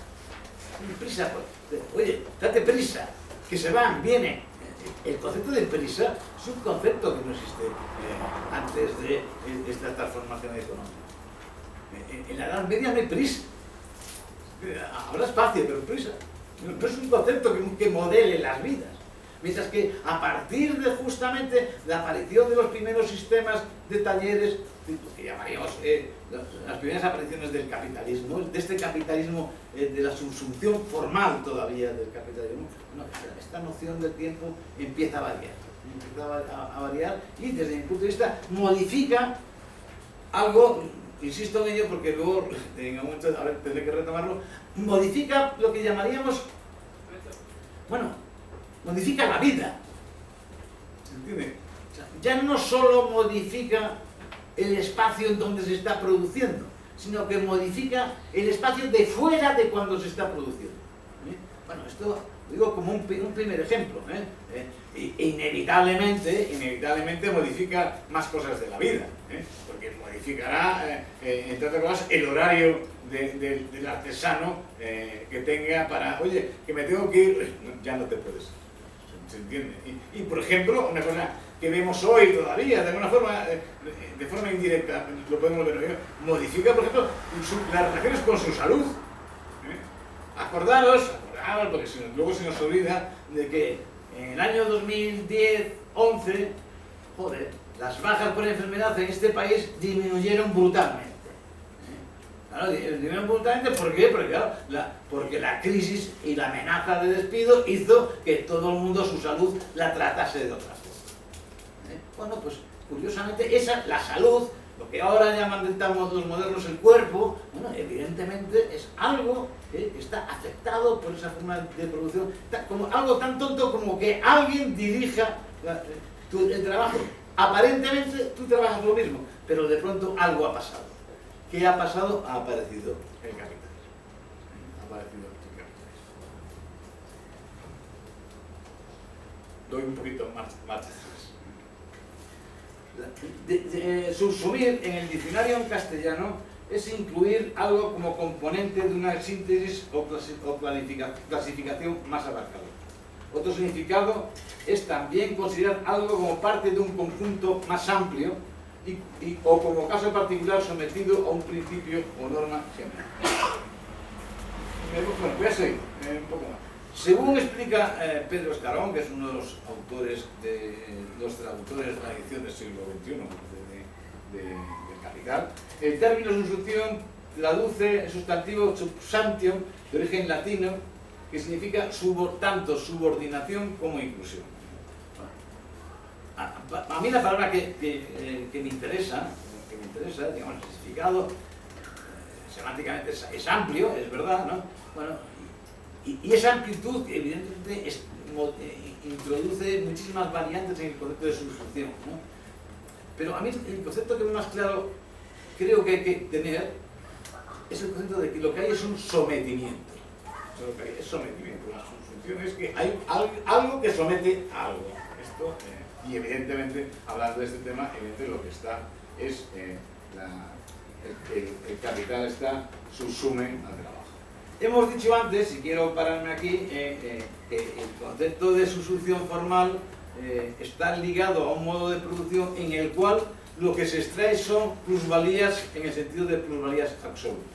Tiene prisa, pues. Oye, date prisa, que se van, vienen. El concepto de prisa es un concepto que no existe antes de esta transformación económica. En la Edad Media no hay prisa. Habrá espacio, pero prisa. No es un concepto que modele las vidas. Mientras que a partir de justamente la aparición de los primeros sistemas de talleres, que llamaríamos las primeras apariciones del capitalismo, de este capitalismo, de la subsunción formal todavía del capitalismo, bueno, esta noción del tiempo empieza a variar y desde mi punto de vista modifica algo, insisto en ello porque luego en algún momento tendré que retomarlo, modifica lo que llamaríamos, bueno, modifica la vida. ¿Se entiende? O sea, ya no solo modifica el espacio en donde se está produciendo, sino que modifica el espacio de fuera de cuando se está produciendo. Bueno, esto lo digo como un primer ejemplo. Inevitablemente modifica más cosas de la vida, porque modificará, entre otras cosas, el horario del artesano que tenga para, oye, que me tengo que ir, ya no te puedes. ¿Se entiende? Y por ejemplo, una cosa que vemos hoy todavía, de alguna forma, de forma indirecta, lo podemos ver, modifica, por ejemplo, las relaciones con su salud. Acordaros, porque luego se nos olvida de que en el año 2010-11, joder, las bajas por enfermedad en este país disminuyeron brutalmente. Claro, disminuyeron brutalmente, ¿por qué? Porque, claro, porque la crisis y la amenaza de despido hizo que todo el mundo su salud la tratase de otra forma. Bueno, pues curiosamente la salud, lo que ahora llaman los modernos el cuerpo, bueno, evidentemente es algo que está afectado por esa forma de producción, como algo tan tonto como que alguien dirija el trabajo. Aparentemente tú trabajas lo mismo, pero de pronto algo ha pasado. ¿Qué ha pasado? Ha aparecido el capitalismo. Ha aparecido el capitalismo. Doy un poquito más atrás. Subsumir en el diccionario en castellano es incluir algo como componente de una síntesis o clasificación más abarcadora. Otro significado es también considerar algo como parte de un conjunto más amplio o como caso particular sometido a un principio o norma general. Bueno, voy a seguir un poco más. Según explica Pedro Escarón, que es uno de los autores, los traductores de la edición del siglo XXI del Capital, el término subsunción traduce el sustantivo substantium, de origen latino, que significa tanto subordinación como inclusión. A mí la palabra que me interesa, digamos, el significado, semánticamente es amplio, es verdad, ¿no? Bueno, y esa amplitud, evidentemente, introduce muchísimas variantes en el concepto de subsunción, ¿no? Pero a mí el concepto que más claro creo que hay que tener es el concepto de que lo que hay es un sometimiento. Lo que hay es sometimiento. La subsunción es que hay algo que somete a algo. Esto, y evidentemente, hablando de este tema, evidentemente lo que está es el capital subsume al trabajo. Hemos dicho antes, y quiero pararme aquí, que el concepto de subsunción formal está ligado a un modo de producción en el cual lo que se extrae son plusvalías en el sentido de plusvalías absolutas.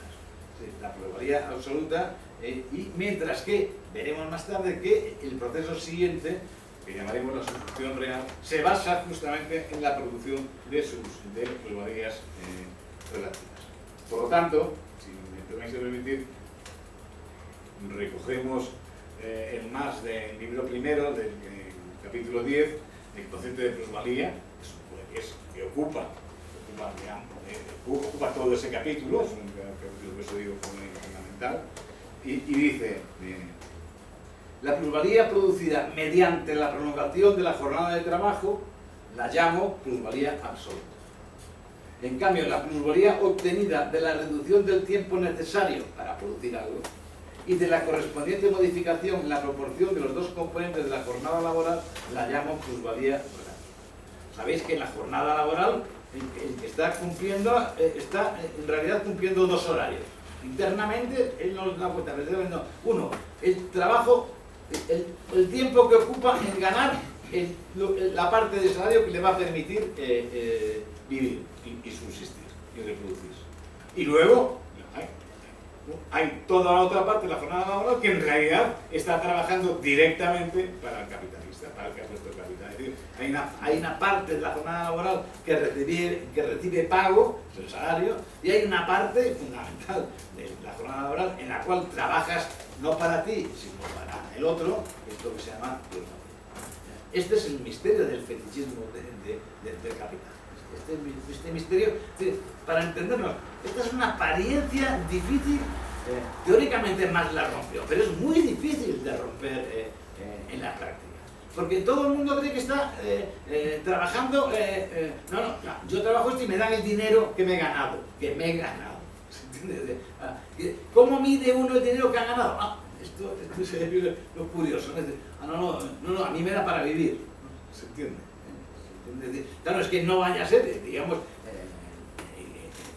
Sí, la plusvalía absoluta, y mientras que veremos más tarde que el proceso siguiente, que llamaremos la subsunción real, se basa justamente en la producción de plusvalías relativas. Por lo tanto, si me vais a permitir, recogemos el más del libro primero, del capítulo 10, el concepto de plusvalía, que ocupa todo ese capítulo, es un capítulo que eso digo fundamental, y dice, la plusvalía producida mediante la prolongación de la jornada de trabajo la llamo plusvalía absoluta. En cambio, la plusvalía obtenida de la reducción del tiempo necesario para producir algo y de la correspondiente modificación en la proporción de los dos componentes de la jornada laboral la llamo plusvalía relativa. Sabéis que en la jornada laboral el que está cumpliendo está en realidad cumpliendo dos horarios. Internamente él no da cuenta, uno, el trabajo, el tiempo que ocupa en ganar la parte del salario que le va a permitir vivir y subsistir y reproducirse. Y luego hay toda la otra parte de la jornada laboral que en realidad está trabajando directamente para el capitalista, para el que ha puesto el capital. Es decir, hay una parte de la jornada laboral que recibe pago, es el salario, y hay una parte fundamental de la jornada laboral en la cual trabajas no para ti, sino para el otro, que es lo que se llama plusvalía. Este es el misterio del fetichismo del capital. Este misterio, para entendernos, esta es una apariencia difícil, teóricamente Marx la rompió, pero es muy difícil de romper en la práctica. Porque todo el mundo cree que está trabajando, no, yo trabajo esto y me dan el dinero que me he ganado, ¿se entiende? ¿Cómo mide uno el dinero que ha ganado? Esto es lo curioso, no, a mí me da para vivir, ¿se entiende? Claro, es que no vaya a ser, digamos,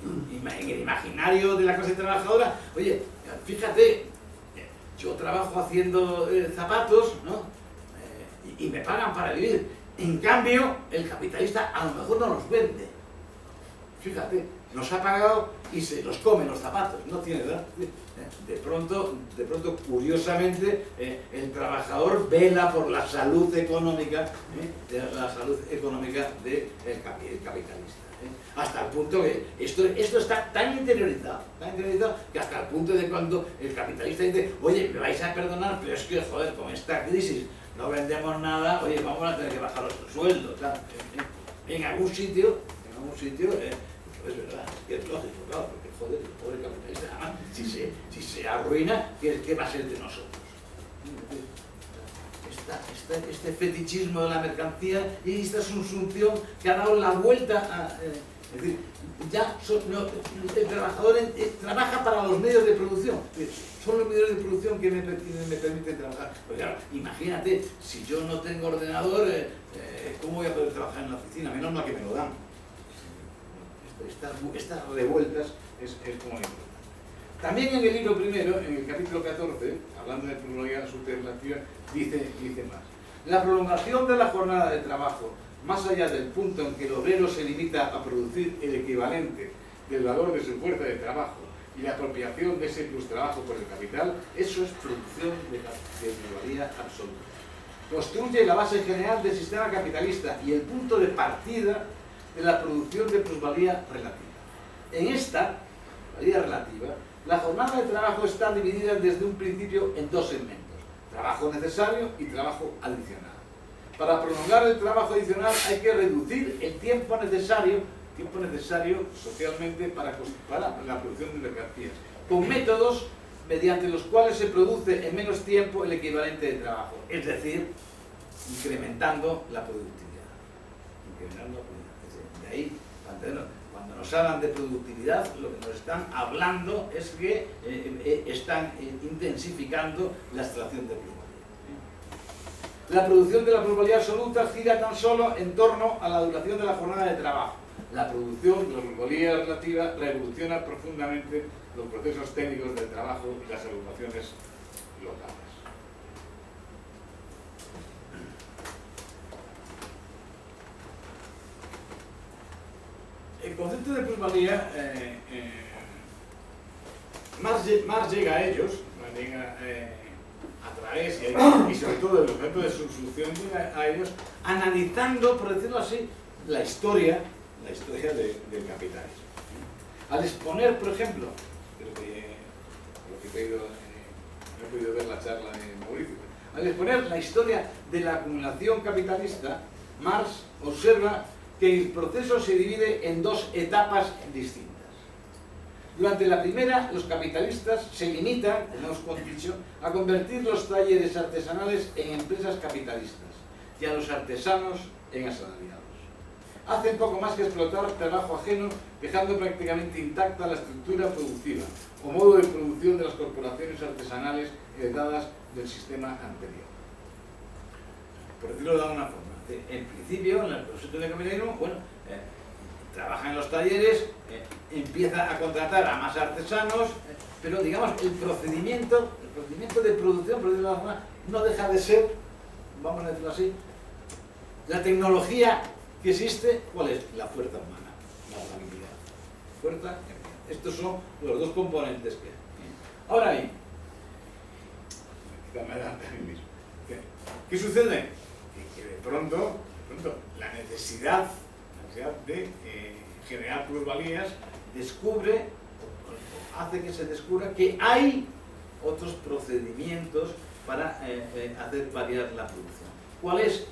en el imaginario de la clase trabajadora, oye, fíjate, yo trabajo haciendo zapatos, ¿no? Y me pagan para vivir. En cambio, el capitalista a lo mejor no los vende. Fíjate, nos ha pagado y se los come los zapatos, no tiene edad. De pronto, curiosamente, el trabajador vela por la salud económica, del capitalista. Hasta el punto que esto está tan interiorizado, que hasta el punto de cuando el capitalista dice, oye, me vais a perdonar, pero es que, joder, con esta crisis no vendemos nada, oye, vamos a tener que bajar nuestros sueldos, ¿sabes? En algún sitio, es verdad, que es lógico, claro, porque joder, el pobre capitalista, además, si se arruina, ¿qué va a ser de nosotros? Este fetichismo de la mercancía y esta subsunción que ha dado la vuelta a... es decir, el trabajador trabaja para los medios de producción. Son los medios de producción que me permiten trabajar. Pues claro, imagínate, si yo no tengo ordenador, ¿cómo voy a poder trabajar en la oficina? Menos mal que me lo dan. Estas revueltas es como importante. También en el libro primero, en el capítulo 14, hablando de pluralidad superlativa, dice más. La prolongación de la jornada de trabajo, más allá del punto en que el obrero se limita a producir el equivalente del valor de su fuerza de trabajo y la apropiación de ese plustrabajo por el capital, eso es producción de pluralidad absoluta. Construye la base general del sistema capitalista y el punto de partida de la producción de plusvalía relativa. En esta plusvalía relativa, la jornada de trabajo está dividida desde un principio en dos segmentos: trabajo necesario y trabajo adicional. Para prolongar el trabajo adicional hay que reducir el tiempo necesario socialmente para la producción de mercancías, con métodos mediante los cuales se produce en menos tiempo el equivalente de trabajo, es decir, incrementando la productividad. De ahí, cuando nos hablan de productividad, lo que nos están hablando es que están intensificando la extracción de plusvalía. La producción de la plusvalía absoluta gira tan solo en torno a la duración de la jornada de trabajo. La producción de la plusvalía relativa revoluciona profundamente los procesos técnicos del trabajo y las agrupaciones locales. El concepto de plusvalía, Marx llega a ellos, a través y sobre todo el concepto de subsunción llega a ellos, analizando, por decirlo así, la historia del capitalismo. Al exponer, por ejemplo, no he podido ver la charla de Mauricio, al exponer la historia de la acumulación capitalista, Marx observa que el proceso se divide en dos etapas distintas. Durante la primera, los capitalistas se limitan, como hemos dicho, a convertir los talleres artesanales en empresas capitalistas y a los artesanos en asalariados. Hacen poco más que explotar trabajo ajeno, dejando prácticamente intacta la estructura productiva o modo de producción de las corporaciones artesanales heredadas del sistema anterior. Por decirlo de alguna forma, en principio, en el proceso de capitalismo, trabaja en los talleres, empieza a contratar a más artesanos, pero digamos el procedimiento de producción, por decirlo de alguna forma, no deja de ser, vamos a decirlo así, la tecnología que existe, ¿cuál es? La fuerza humana, la habilidad. Fuerza y habilidad. Estos son los dos componentes que hay. Ahora bien, ¿qué sucede? Que de pronto la necesidad de generar plusvalías hace que se descubra que hay otros procedimientos para hacer variar la producción. ¿Cuál es?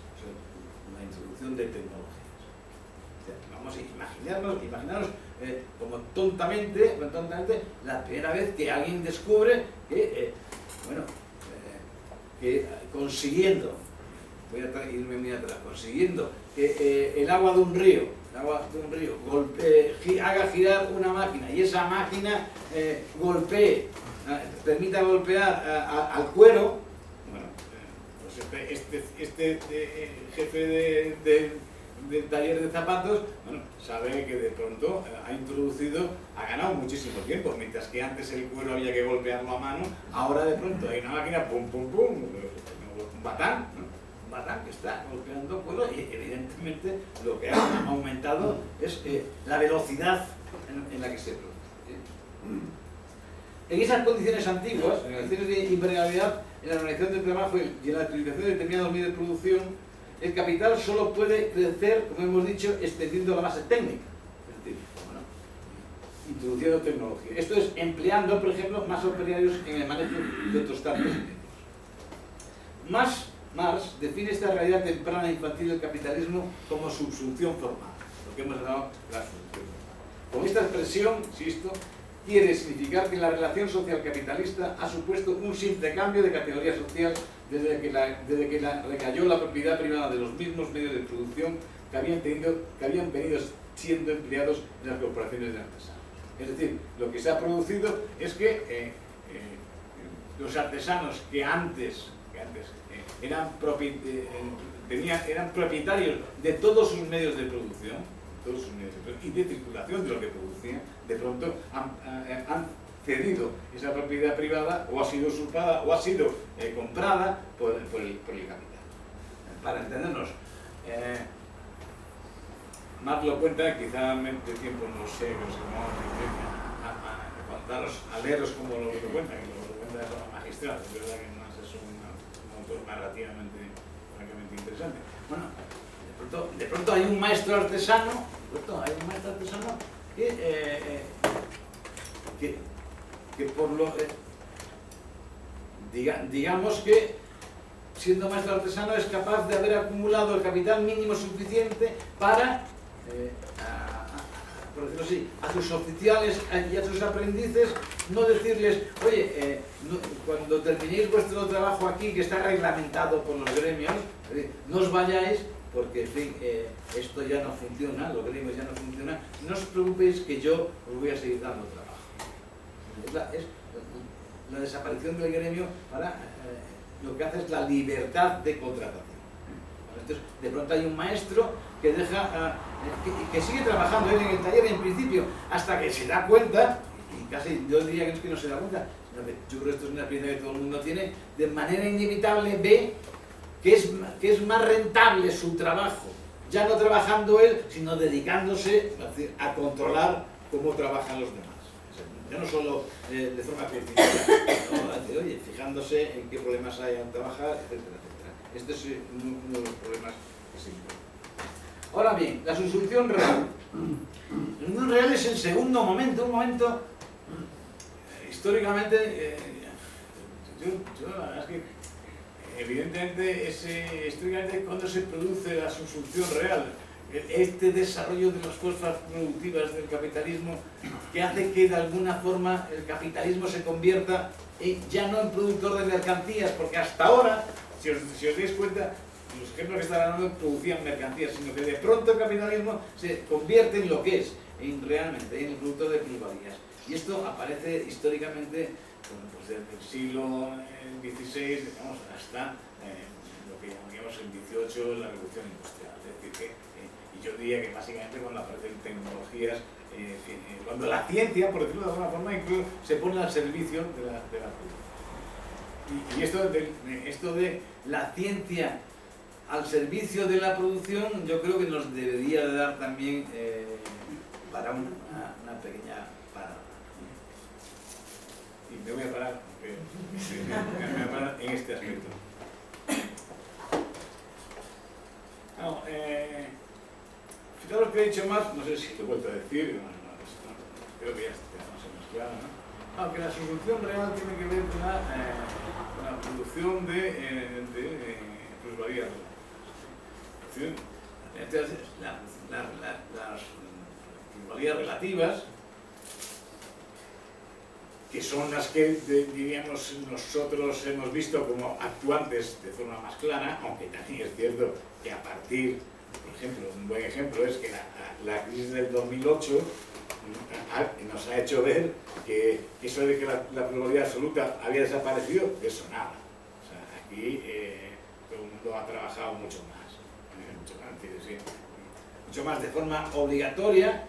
La introducción de tecnologías. Vamos a imaginaros como tontamente la primera vez que alguien descubre que, que consiguiendo, voy a irme muy atrás, consiguiendo que el agua de un río haga girar una máquina y esa máquina permita golpear al cuero, bueno, pues este jefe del taller de zapatos, bueno, sabe que de pronto ha ganado muchísimo tiempo, mientras que antes el cuero había que golpearlo a mano, ahora de pronto hay una máquina, pum, pum, pum, un batán, ¿no? Un batán que está golpeando cuero y evidentemente lo que ha aumentado es la velocidad en la que se produce. En esas condiciones antiguas, en las condiciones de invariabilidad, en la organización del trabajo y en la utilización de determinados medios de producción, el capital solo puede crecer, como hemos dicho, extendiendo la base técnica, es decir, introduciendo tecnología. Esto es empleando, por ejemplo, más operarios en el manejo de otros tantos medios. Marx define esta realidad temprana e infantil del capitalismo como subsunción formal, lo que hemos llamado la subsunción formal. Con esta expresión, insisto, quiere significar que la relación social capitalista ha supuesto un simple cambio de categoría social desde que recayó la propiedad privada de los mismos medios de producción que habían venido siendo empleados en las corporaciones de artesanos. Es decir, lo que se ha producido es que los artesanos que antes eran propietarios de todos sus medios de producción, y de circulación de lo que producían, de pronto han cedido esa propiedad privada, o ha sido usurpada o ha sido comprada por el capital. Para entendernos, Marx lo cuenta, quizá de tiempo no sé, a contaros, a leeros como lo cuenta, que lo cuenta de forma magistral. Es verdad que Marx es un autor narrativamente francamente interesante. Bueno, de pronto hay un maestro artesano, que por lo digamos que siendo maestro artesano es capaz de haber acumulado el capital mínimo suficiente para por decirlo así, a sus oficiales y a sus aprendices no decirles, oye, cuando terminéis vuestro trabajo aquí, que está reglamentado por los gremios, no os vayáis porque, en fin, esto ya no funciona, los gremios ya no funcionan, no os preocupéis que yo os voy a seguir dando trabajo. Es la desaparición del gremio para lo que hace es la libertad de contratación. Entonces, de pronto hay un maestro que deja, que sigue trabajando él en el taller en principio, hasta que se da cuenta, y casi yo diría que no se da cuenta, sino que yo creo que esto es una experiencia que todo el mundo tiene, de manera inevitable ve que es más rentable su trabajo, ya no trabajando él, sino dedicándose a controlar cómo trabajan los demás. Ya no solo de forma cotidiana, oye, fijándose en qué problemas hay al trabajar, etcétera, etcétera. Este es uno de los problemas que se encuentran. Ahora bien, la sustitución real. La sustitución real es el segundo momento, un momento históricamente, yo la verdad es que evidentemente históricamente cuando se produce la sustitución real, este desarrollo de las fuerzas productivas del capitalismo que hace que de alguna forma el capitalismo se convierta ya no en productor de mercancías, porque hasta ahora, si os dais cuenta, los ejemplos que estaban dando producían mercancías, sino que de pronto el capitalismo se convierte en lo que es, realmente, en el productor de plusvalías. Y esto aparece históricamente, bueno, pues desde el siglo XVI, digamos, hasta lo que llamamos el XVIII, la revolución industrial. Es decir, que yo diría que básicamente cuando aparecen tecnologías, cuando la ciencia, por decirlo de alguna forma, incluso se pone al servicio de la producción. Y esto de la ciencia al servicio de la producción, yo creo que nos debería de dar también para una pequeña parada. Y me voy a parar, me voy a parar en este aspecto. No, fijaros que he dicho más, no sé si lo he vuelto a decir, creo que ya está más o menos claro, ¿no? Que la solución real tiene que ver con la producción de plusvalía. Entonces, las plusvalías relativas, que son las que, diríamos, nosotros hemos visto como actuantes de forma más clara, aunque también es cierto que a partir, por ejemplo, un buen ejemplo es que la crisis del 2008 nos ha hecho ver que eso de que la probabilidad absoluta había desaparecido, eso nada. O sea, aquí todo el mundo ha trabajado mucho más de forma obligatoria,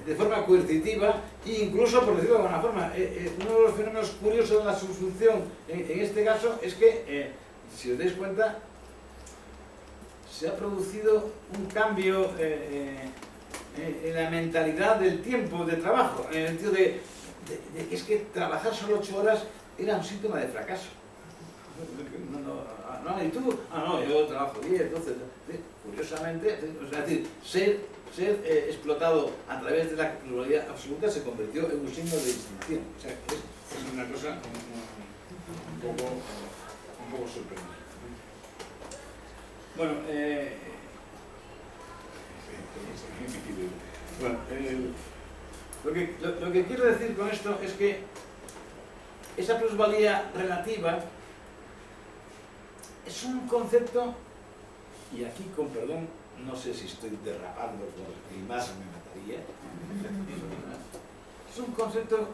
de forma coercitiva, e incluso, por decirlo de alguna forma, uno de los fenómenos curiosos de la subsunción en este caso es que, si os dais cuenta, se ha producido un cambio en la mentalidad del tiempo de trabajo, en el sentido de que es que trabajar solo 8 horas era un síntoma de fracaso. No, ¿y tú? No, yo trabajo 10, 12. Curiosamente, es decir, ser explotado a través de la pluralidad absoluta se convirtió en un signo de distinción. O sea, es una cosa un poco sorprendente. Bueno, lo que quiero decir con esto es que esa plusvalía relativa es un concepto, y aquí con perdón, no sé si estoy derrapando porque más me mataría, es un concepto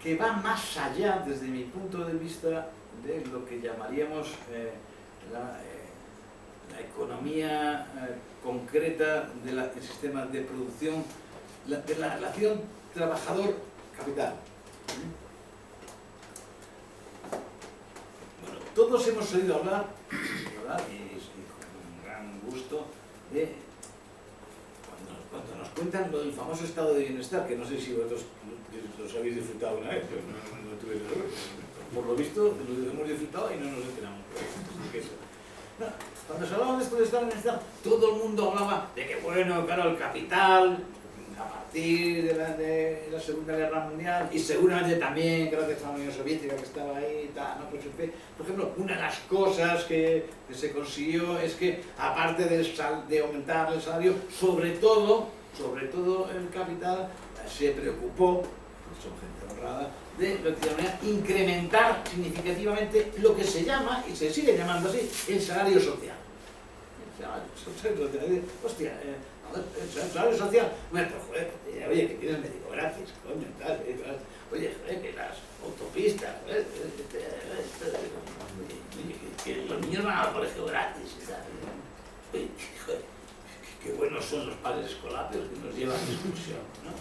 que va más allá, desde mi punto de vista, de lo que llamaríamos la economía concreta del sistema de producción, de la relación trabajador-capital. Bueno, todos hemos oído hablar, ¿verdad? Y con gran gusto, de cuando nos cuentan lo del famoso estado de bienestar, que no sé si vosotros los habéis disfrutado una vez, pero no tuve el error. Por lo visto, lo hemos disfrutado y no nos enteramos. Cuando se hablaba de esto de estado de bienestar, todo el mundo hablaba de que, bueno, claro, el capital, a partir de la Segunda Guerra Mundial, y seguramente también gracias a la Unión Soviética que estaba ahí, tal, ¿no? Pues, por ejemplo, una de las cosas que se consiguió es que, aparte de aumentar el salario, sobre todo el capital se preocupó, son gente honrada, de lo que llamaría incrementar significativamente lo que se llama, y se sigue llamando así, el salario social. Hostia, el salario social, bueno, joder, oye, que tienes médico gratis, coño, tal, oye, joder, que las autopistas, joder, que los niños van al colegio gratis, y tal, oye, joder, qué buenos son los padres escolapios que nos llevan a excursión, ¿no?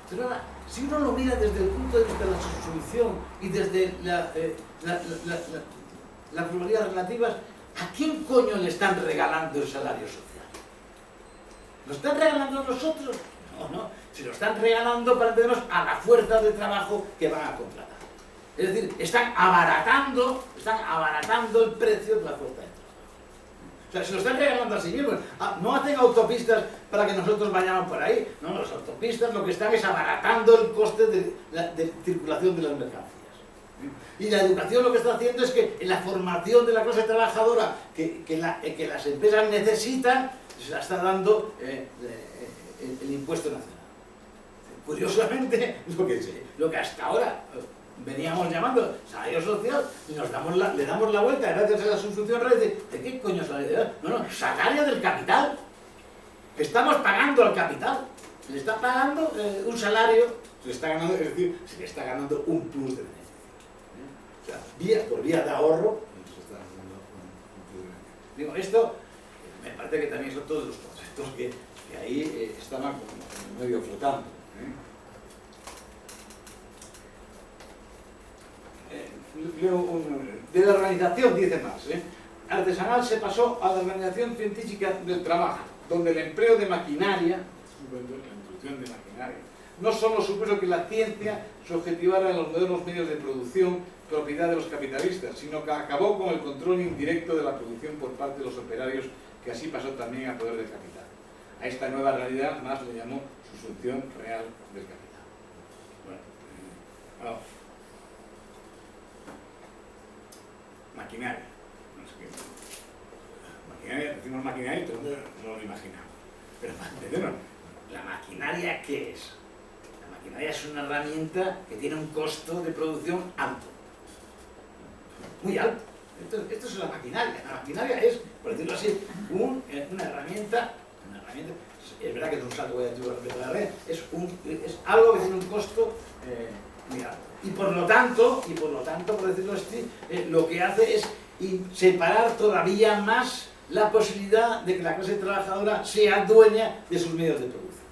Pero ahora, si uno lo mira desde el punto de vista de la subsunción y desde la pluralidad relativas, ¿a quién coño le están regalando el salario social? ¿Lo están regalando a nosotros? No. Se lo están regalando, para entendernos, a la fuerza de trabajo que van a contratar. Es decir, están abaratando el precio de la fuerza de trabajo. O sea, se lo están regalando a sí mismos. No hacen autopistas para que nosotros vayamos por ahí. No, las autopistas lo que están es abaratando el coste de circulación de las mercancías. Y la educación lo que está haciendo es que en la formación de la clase trabajadora que las empresas necesitan, se la está dando el impuesto nacional. Curiosamente, lo que hasta ahora veníamos llamando salario social, y le damos la vuelta gracias a la subsunción real. ¿De qué coño salario? No, salario del capital. Estamos pagando al capital. Se le está pagando un salario, se le está ganando, es decir, se le está ganando un plus de beneficio. O sea, por vía de ahorro, se está ganando un plus de beneficio. Digo, esto me parece que también son todos los conceptos que ahí estaban como medio flotando. Leo de la organización, dice más, artesanal se pasó a la organización científica del trabajo, donde el empleo de maquinaria, la introducción de maquinaria, no solo supuso que la ciencia se objetivara en los modernos medios de producción propiedad de los capitalistas, sino que acabó con el control indirecto de la producción por parte de los operarios, que así pasó también a poder del capital. A esta nueva realidad más le llamó susunción real del capital. Bueno, maquinaria. No sé qué. Maquinaria, decimos maquinaria y todo el mundo no lo imaginamos. Pero para entendernos, ¿la maquinaria qué es? La maquinaria es una herramienta que tiene un costo de producción alto. Muy alto. Esto es la maquinaria. La maquinaria es, por decirlo así, una herramienta. Es verdad que es un salto cualitativo respecto a la red. Es algo que tiene un costo muy alto. Y por lo tanto, por decirlo así, lo que hace es separar todavía más la posibilidad de que la clase trabajadora sea dueña de sus medios de producción.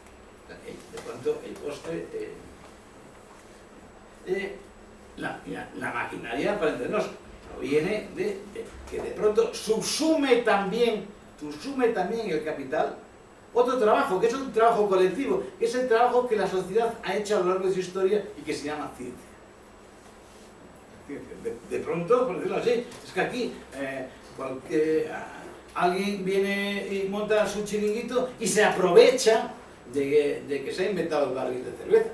De pronto, el coste... la maquinaria, para entendernos, proviene de que de pronto subsume también el capital otro trabajo, que es un trabajo colectivo, que es el trabajo que la sociedad ha hecho a lo largo de su historia y que se llama ciencia. De pronto, por decirlo así, es que aquí alguien viene y monta su chiringuito y se aprovecha de que se ha inventado el barril de cerveza.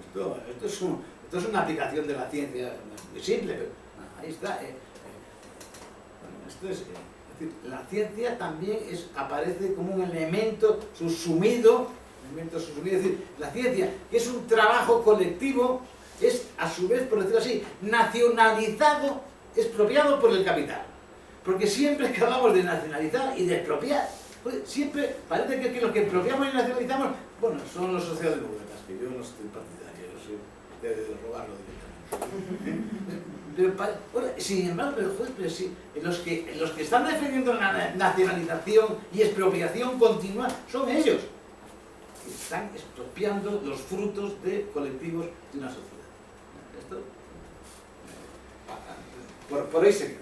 Esto es una aplicación de la ciencia muy simple, pero ahí está. Esto es decir, la ciencia también aparece como un elemento subsumido, es decir, la ciencia, que es un trabajo colectivo, es a su vez, por decirlo así, nacionalizado, expropiado por el capital. Porque siempre que hablamos de nacionalizar y de expropiar, pues siempre parece que lo que expropiamos y nacionalizamos, bueno, son los socialdemócratas, que yo no estoy partidario, yo soy de robarlo directamente. Bueno, sin embargo, pero sí, los que están defendiendo la nacionalización y expropiación continua son ellos, que están expropiando los frutos de colectivos de una sociedad. Esto, por ahí se queda.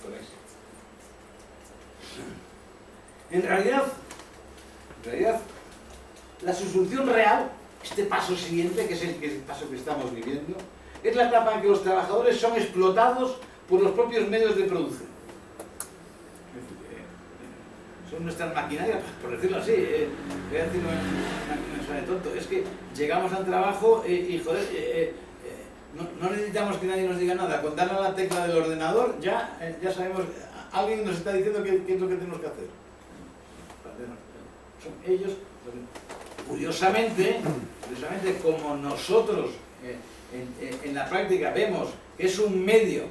Por ahí se queda. En realidad, la subsunción real, este paso siguiente, que es el paso que estamos viviendo, es la etapa en que los trabajadores son explotados por los propios medios de producción. Son nuestras maquinarias, por decirlo así, voy a decirlo en suave tonto, es que llegamos al trabajo y joder, no necesitamos que nadie nos diga nada, con darle a la tecla del ordenador ya sabemos, alguien nos está diciendo qué es lo que tenemos que hacer. Son ellos, curiosamente, como nosotros en la práctica vemos que es un medio,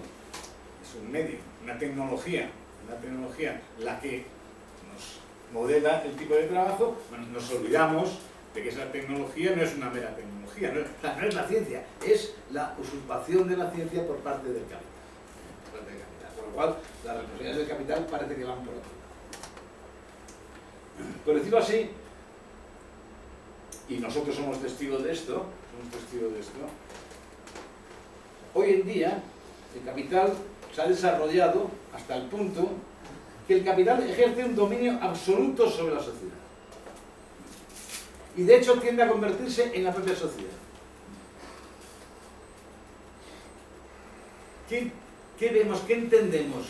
una tecnología la que nos modela el tipo de trabajo, bueno, nos olvidamos de que esa tecnología no es una mera tecnología, no es la ciencia, es la usurpación de la ciencia por parte del capital. Por lo cual, las responsabilidades del capital parece que van por otro lado. Por decirlo así, y nosotros somos testigos de esto, hoy en día el capital se ha desarrollado hasta el punto que el capital ejerce un dominio absoluto sobre la sociedad. Y de hecho tiende a convertirse en la propia sociedad. ¿Qué vemos? ¿Qué entendemos?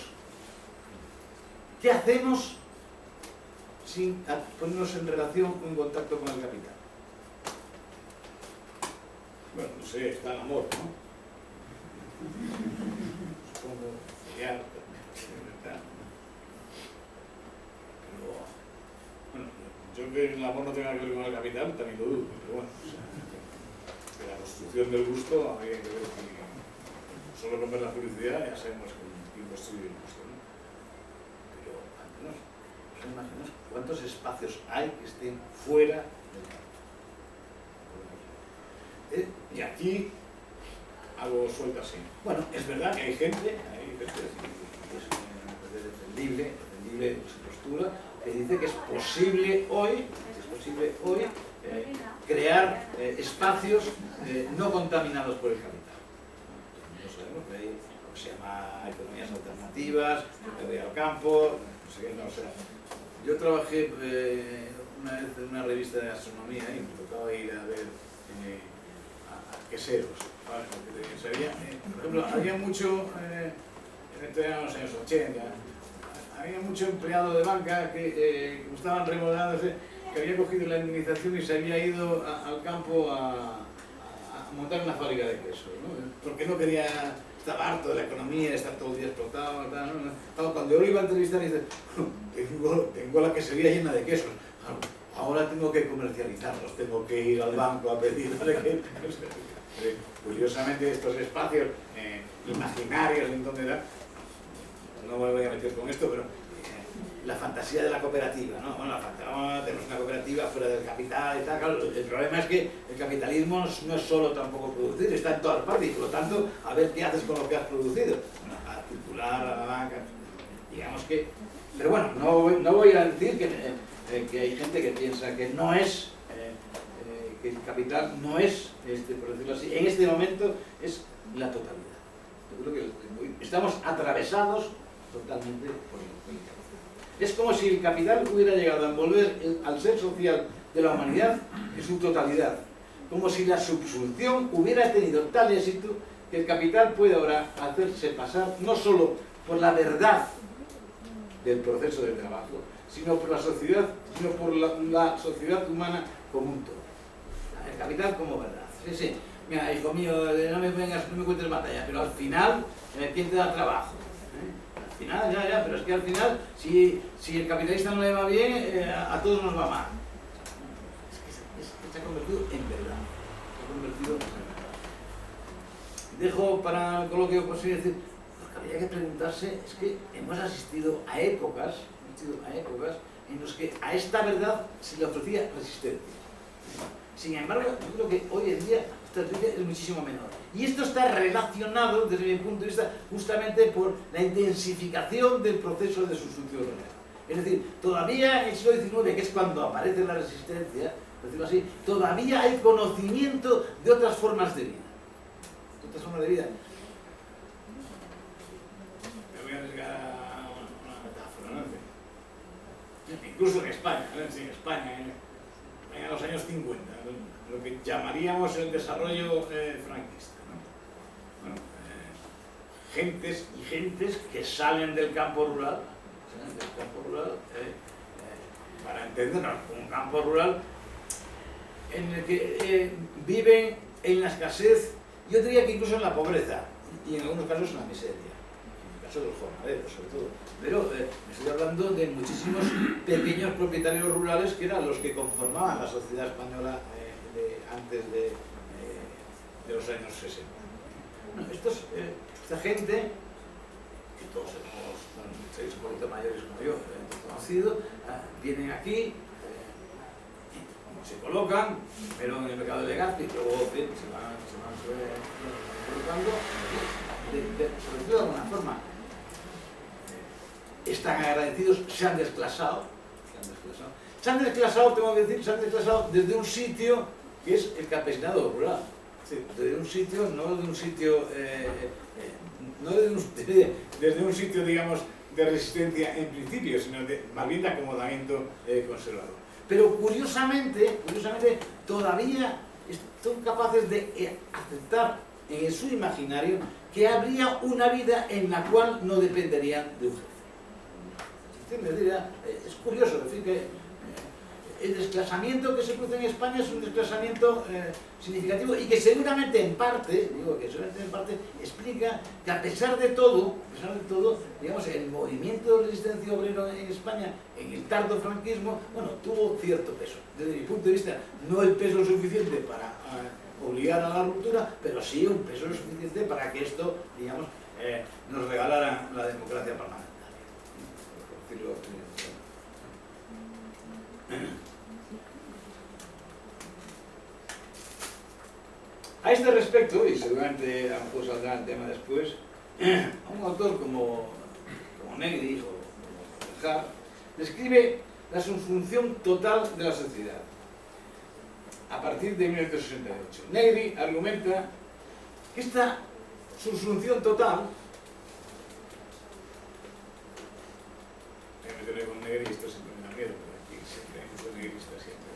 ¿Qué hacemos sin ponernos en relación o en contacto con el capital? Bueno, no sé, está el amor, ¿no? Supongo, ya, pero, bueno, yo creo que el amor no tenga que ver con el capital, también lo dudo, pero bueno, o sea, que la construcción del gusto habría que ver que solo con ver la felicidad ya sabemos quién construye el gusto, ¿no? Pero, al menos, os imagináis cuántos espacios hay que estén fuera del capital. Y aquí hago suelta así. Bueno, es verdad que hay gente que es defendible su postura, que dice que es posible hoy crear espacios no contaminados por el capital. No sabemos que hay que se llama economías alternativas, pérdida al campo, no sé qué, no sé. Yo trabajé una vez en una revista de astronomía y me tocaba ir a ver a queseros. ¿Vale? Por ejemplo, había mucho, en los años 80, había mucho empleado de banca que estaban remodelándose, que había cogido la indemnización y se había ido al campo a montar una fábrica de quesos, ¿no? Porque no quería, estaba harto de la economía, de estar todo el día explotado, tal, ¿no? Cuando yo lo iba a entrevistar, dice, tengo la quesería llena de quesos, ahora tengo que comercializarlos, tengo que ir al banco a pedir, ¿vale? Curiosamente estos espacios imaginarios en donde da, no me voy a meter con esto, pero la fantasía de la cooperativa, ¿no? Bueno, tenemos una cooperativa fuera del capital y tal, claro, el problema es que el capitalismo no es solo tampoco producir, está en todas partes y por lo tanto, a ver qué haces con lo que has producido. Bueno, a circular, a la banca, digamos que... Pero bueno, no voy a decir que hay gente que piensa que no es, que el capital no es, por decirlo así, en este momento es la totalidad. Yo creo que estamos atravesados totalmente por el capital. Es como si el capital hubiera llegado a envolver al ser social de la humanidad en su totalidad. Como si la subsunción hubiera tenido tal éxito que el capital puede ahora hacerse pasar no solo por la verdad del proceso de trabajo, sino por la sociedad, sino por la sociedad humana como un todo. El capital como verdad. Sí, sí. Mira, hijo mío, no me cuentes batalla, pero al final, ¿quién te da trabajo? Al final, pero es que al final, si el capitalista no le va bien, a todos nos va mal. Es que se ha convertido en verdad. Se ha convertido en verdad. Dejo para el coloquio posible decir, lo que habría que preguntarse es que hemos asistido a épocas en las que a esta verdad se le ofrecía resistencia. Sin embargo, yo creo que hoy en día esta resistencia es muchísimo menor. Y esto está relacionado, desde mi punto de vista, justamente por la intensificación del proceso de sustitución real. Es decir, todavía en el siglo XIX, que es cuando aparece la resistencia, por decirlo así, todavía hay conocimiento de otras formas de vida. De otras formas de vida. Me voy a arriesgar a una metáfora, ¿no? Incluso en España, en España, en los años 50, lo que llamaríamos el desarrollo franquista. Bueno, gentes y gentes que salen del campo rural, para entendernos, un campo rural en el que viven en la escasez, yo diría que incluso en la pobreza, y en algunos casos en la miseria, en el caso de los jornaleros sobre todo. Pero estoy hablando de muchísimos pequeños propietarios rurales que eran los que conformaban la sociedad española antes de los años 60. Bueno, esta gente, que todos hemos, seis un poquito mayores como yo, conocido, vienen aquí, se colocan, pero en el mercado de Legazpi, luego se van colocando, sobre todo de alguna forma. Están agradecidos, se han desclasado, tengo que decir, se han desclasado desde un sitio que es el campesinado rural. Desde un sitio, desde un sitio, digamos, de resistencia en principio, sino más bien de acomodamiento conservador. Pero curiosamente, todavía son capaces de aceptar en su imaginario que habría una vida en la cual no dependerían de un jefe. Es curioso decir que el desclasamiento que se produce en España es un desclasamiento significativo y que seguramente en parte explica que a pesar de todo, digamos, el movimiento de resistencia obrero en España, en el tardo franquismo, bueno, tuvo cierto peso. Desde mi punto de vista, no el peso suficiente para obligar a la ruptura, pero sí un peso suficiente para que esto, digamos, nos regalara la democracia parlamentaria. Por decirlo. A este respecto, y seguramente a lo mejor saldrá el tema después, un autor como Negri o como Bejar describe la subsunción total de la sociedad a partir de 1968. Negri argumenta que esta subsunción total voy a meterme con Negri y esto siempre me da miedo, pero aquí siempre hay muchos negristas siempre.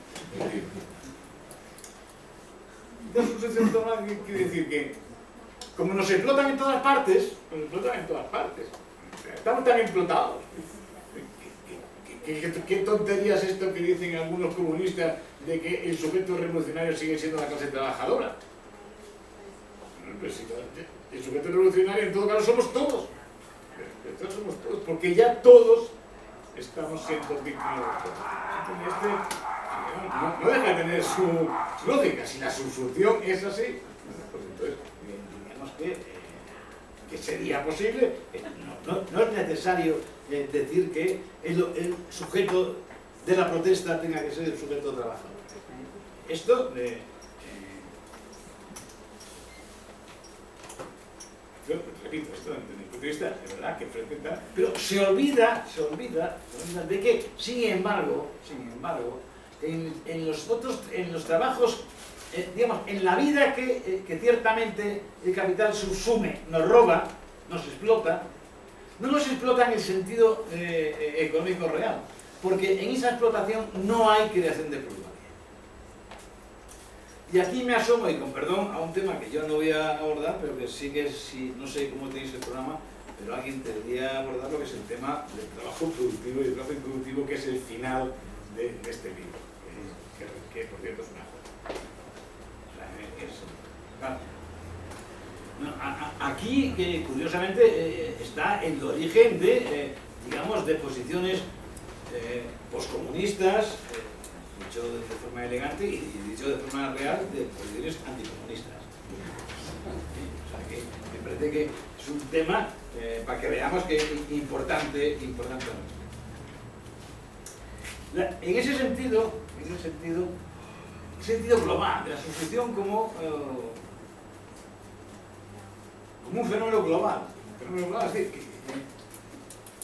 La sucesión autónoma quiere decir que, como nos explotan en todas partes, estamos tan explotados. ¿Qué tontería es esto que dicen algunos comunistas de que el sujeto revolucionario sigue siendo la clase trabajadora? Pues, el sujeto revolucionario en todo caso somos todos. Porque ya todos estamos siendo víctimas de todo. No deja de tener su lógica. Si la subsunción es así, pues entonces digamos que sería posible. No es necesario decir que el sujeto de la protesta tenga que ser el sujeto trabajador. Esto yo repito, esto desde mi punto de vista, de verdad que enfrenta, pero se olvida de que, sin embargo, en los trabajos, digamos, en la vida que ciertamente el capital subsume, nos roba, nos explota, no nos explota en el sentido económico real, porque en esa explotación no hay creación de plusvalía. Y aquí me asomo, y con perdón, a un tema que yo no voy a abordar, pero que sí que, no sé cómo tenéis el programa, pero alguien debería abordar lo que es el tema del trabajo productivo y el trabajo improductivo, que es el final de este libro, que por cierto es una joya. Aquí, que curiosamente, está el origen de, digamos, de posiciones poscomunistas, dicho de forma elegante y dicho de forma real, de posiciones anticomunistas. O sea que me parece que es un tema para que veamos que es importante. En ese sentido global, de la sucesión como un fenómeno global. Es decir,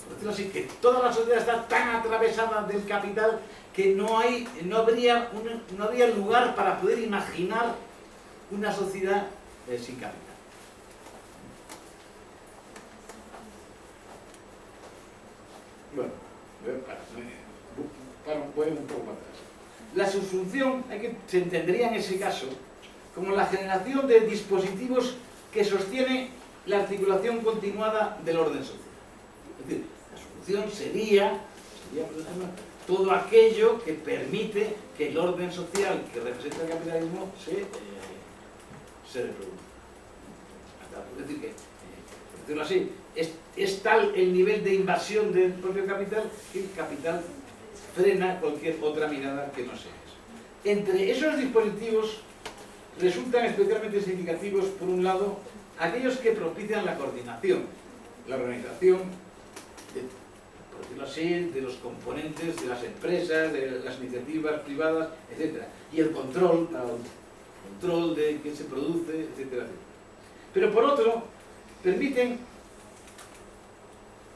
por decirlo así, que toda la sociedad está tan atravesada del capital que no habría lugar para poder imaginar una sociedad sin capital. Bueno, voy un poco más atrás. La subsunción se entendería en ese caso como la generación de dispositivos que sostiene la articulación continuada del orden social. Es decir, la subsunción sería todo aquello que permite que el orden social que representa el capitalismo se reproduzca. Es decir, por decirlo así, es tal el nivel de invasión del propio capital que el capital frena cualquier otra mirada que no sea eso. Entre esos dispositivos resultan especialmente significativos, por un lado, aquellos que propician la coordinación, la organización, por decirlo así, de los componentes de las empresas, de las iniciativas privadas, etc. Y el control de qué se produce, etc. Pero por otro,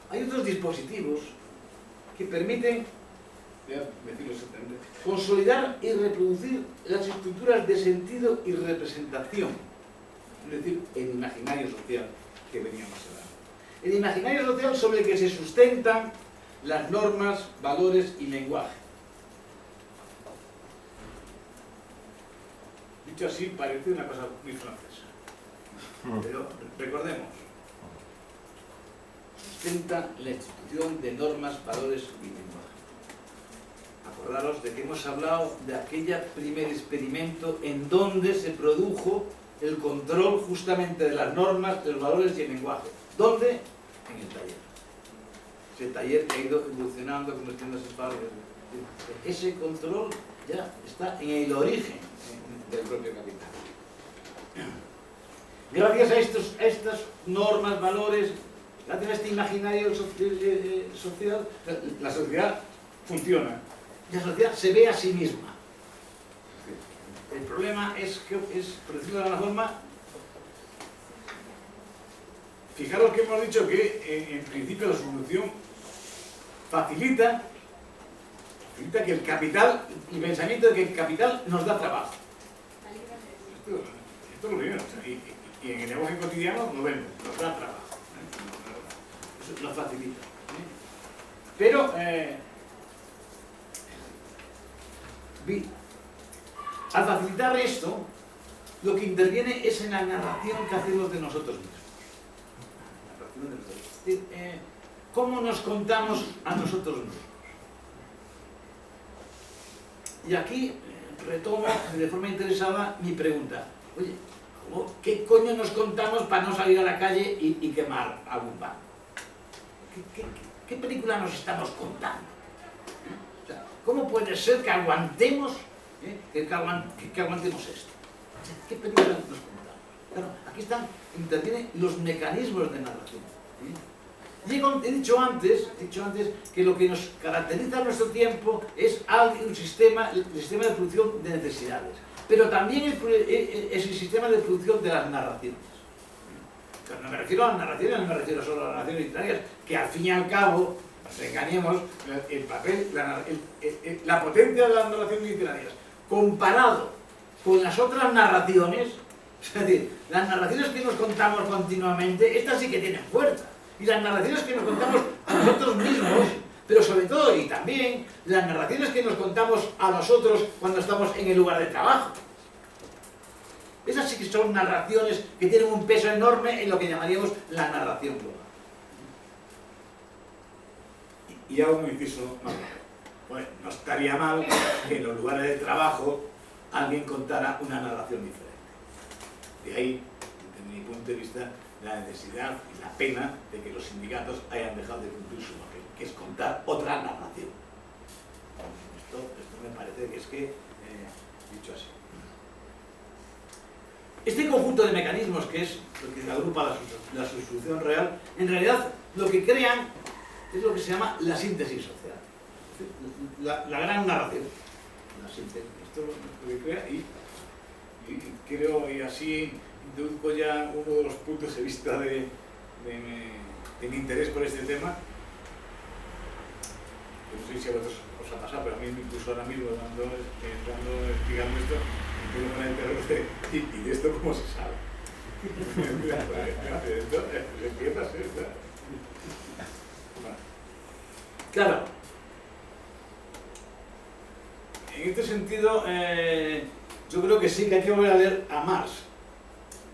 hay otros dispositivos que permiten consolidar y reproducir las estructuras de sentido y representación, es decir, el imaginario social que veníamos hablando. El imaginario social sobre el que se sustentan las normas, valores y lenguaje. Dicho así, parece una cosa muy francesa. Pero recordemos, sustenta la institución de normas, valores y lenguaje. Acordaros de que hemos hablado de aquella primer experimento en donde se produjo el control justamente de las normas, de los valores y el lenguaje. ¿Dónde? En el taller. Ese taller que ha ido evolucionando, convirtiéndose en padre. Ese control ya está en el origen del propio capital. Gracias a estas normas, valores, gracias a este imaginario social, la sociedad funciona. La sociedad se ve a sí misma. El problema es, por decirlo de alguna forma, fijaros que hemos dicho que en principio la solución facilita que el capital, el pensamiento de que el capital nos da trabajo. Esto es lo primero. Y en el negocio cotidiano lo vemos, nos da trabajo. Eso lo facilita. Pero al facilitar esto, lo que interviene es en la narración que hacemos de nosotros mismos. Es decir, ¿cómo nos contamos a nosotros mismos? Y aquí retomo de forma interesada mi pregunta. Oye, ¿qué coño nos contamos para no salir a la calle y quemar algún banco? ¿Qué película nos estamos contando? O sea, ¿cómo puede ser que aguantemos, que aguantemos esto? ¿Qué película nos contamos? Claro, aquí intervienen los mecanismos de narración. He dicho antes que lo que nos caracteriza en nuestro tiempo es el sistema de producción de necesidades, pero también es el sistema de producción de las narraciones. Pero no me refiero a las narraciones, no me refiero solo a las narraciones literarias, que al fin y al cabo, nos engañemos, el papel, la potencia de las narraciones literarias, comparado con las otras narraciones, es decir, las narraciones que nos contamos continuamente, estas sí que tienen fuerza. Y las narraciones que nos contamos a nosotros mismos, pero sobre todo y también las narraciones que nos contamos a nosotros cuando estamos en el lugar de trabajo. Esas sí que son narraciones que tienen un peso enorme en lo que llamaríamos la narración global. Y hago un inciso, pues no estaría mal que en los lugares de trabajo alguien contara una narración diferente. De ahí, desde mi punto de vista, la necesidad y la pena de que los sindicatos hayan dejado de cumplir su papel, que es contar otra narración. Esto me parece que es que, dicho así. Este conjunto de mecanismos, que es lo que agrupa la sustitución real, en realidad lo que crean es lo que se llama la síntesis social. La gran narración. La síntesis. Esto es lo que crea y creo, y así introduzco ya uno de los puntos de vista de mi interés por este tema. No sé si a vosotros os ha pasado, pero a mí incluso ahora mismo, explicando esto, tengo una interés ¿y de esto cómo se sabe? Empiezas esta. Claro. En este sentido, yo creo que sí que hay que volver a leer a Marx.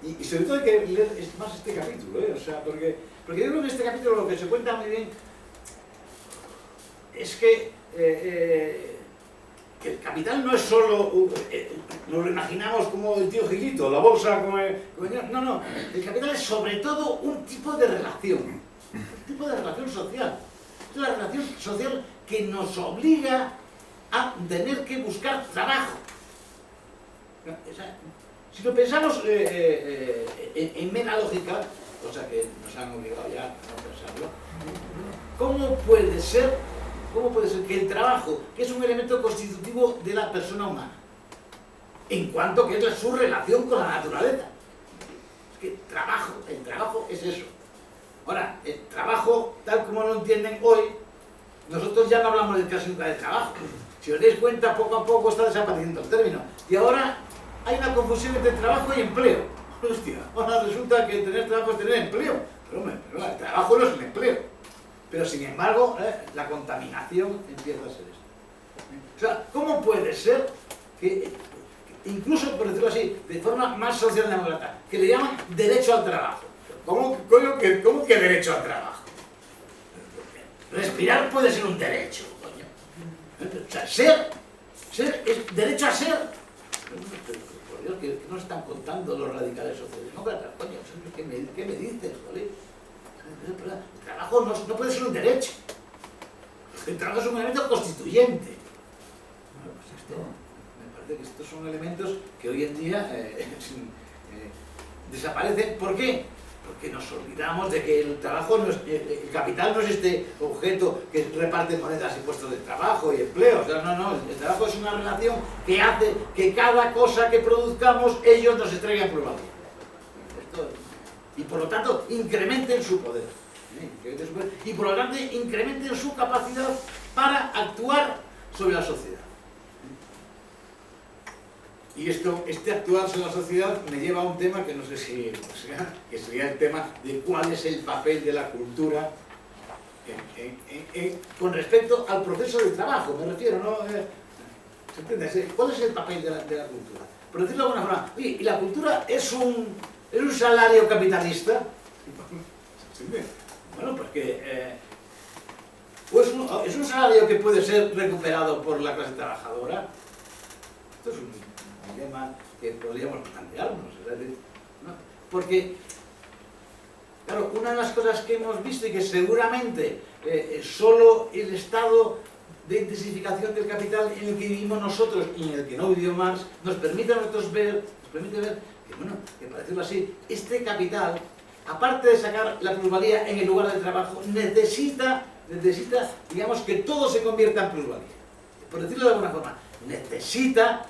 Y sobre todo hay que leer más este capítulo, o sea, porque yo creo que en este capítulo lo que se cuenta muy bien es que el capital no es solo, nos lo imaginamos como el tío Gilito, la bolsa, no, el capital es sobre todo un tipo de relación social. Es la relación social que nos obliga a tener que buscar trabajo. Si lo pensamos en mera lógica, cosa que nos han obligado ya a no pensarlo, ¿cómo puede ser que el trabajo, que es un elemento constitutivo de la persona humana, en cuanto que es su relación con la naturaleza? Es que el trabajo es eso. Ahora, el trabajo, tal como lo entienden hoy, nosotros ya no hablamos casi nunca de trabajo. Si os dais cuenta, poco a poco está desapareciendo el término. Y ahora hay una confusión entre trabajo y empleo. Hostia, ahora resulta que tener trabajo es tener empleo. Pero el trabajo no es el empleo. Pero sin embargo, la contaminación empieza a ser esto. O sea, ¿cómo puede ser que, incluso por decirlo así, de forma más socialdemócrata, que le llaman derecho al trabajo? ¿Cómo que derecho al trabajo? Respirar puede ser un derecho, coño. O sea, ser es derecho a ser. Por Dios, ¿qué nos están contando los radicales socialdemócratas? Coño, ¿qué me dices, joder? El trabajo no puede ser un derecho. El trabajo es un elemento constituyente. Bueno, pues esto, me parece que estos son elementos que hoy en día desaparecen. ¿Por qué? Porque nos olvidamos de que el trabajo el capital no es este objeto que reparte monedas y puestos de trabajo y empleo. O sea, no, el trabajo es una relación que hace que cada cosa que produzcamos ellos nos traigan por valor. Y por lo tanto incrementen su poder. Y por lo tanto incrementen su capacidad para actuar sobre la sociedad. Y este actuar sobre la sociedad me lleva a un tema que no sé si que sería el tema de cuál es el papel de la cultura con respecto al proceso de trabajo, me refiero, ¿no? ¿Se entiende? ¿Cuál es el papel de la cultura? Por decirlo de alguna forma, oye, ¿y la cultura es un salario capitalista? ¿Se entiende? Bueno, pues que... pues es un salario que puede ser recuperado por la clase trabajadora. Esto es un dilema que podríamos plantearnos, es decir, ¿no? Porque, claro, una de las cosas que hemos visto y que seguramente solo el estado de intensificación del capital en el que vivimos nosotros y en el que no vivió Marx nos permite a nosotros ver, que, bueno, que para decirlo así, este capital, aparte de sacar la plusvalía en el lugar de trabajo, necesita, digamos, que todo se convierta en plusvalía. Por decirlo de alguna forma, necesita,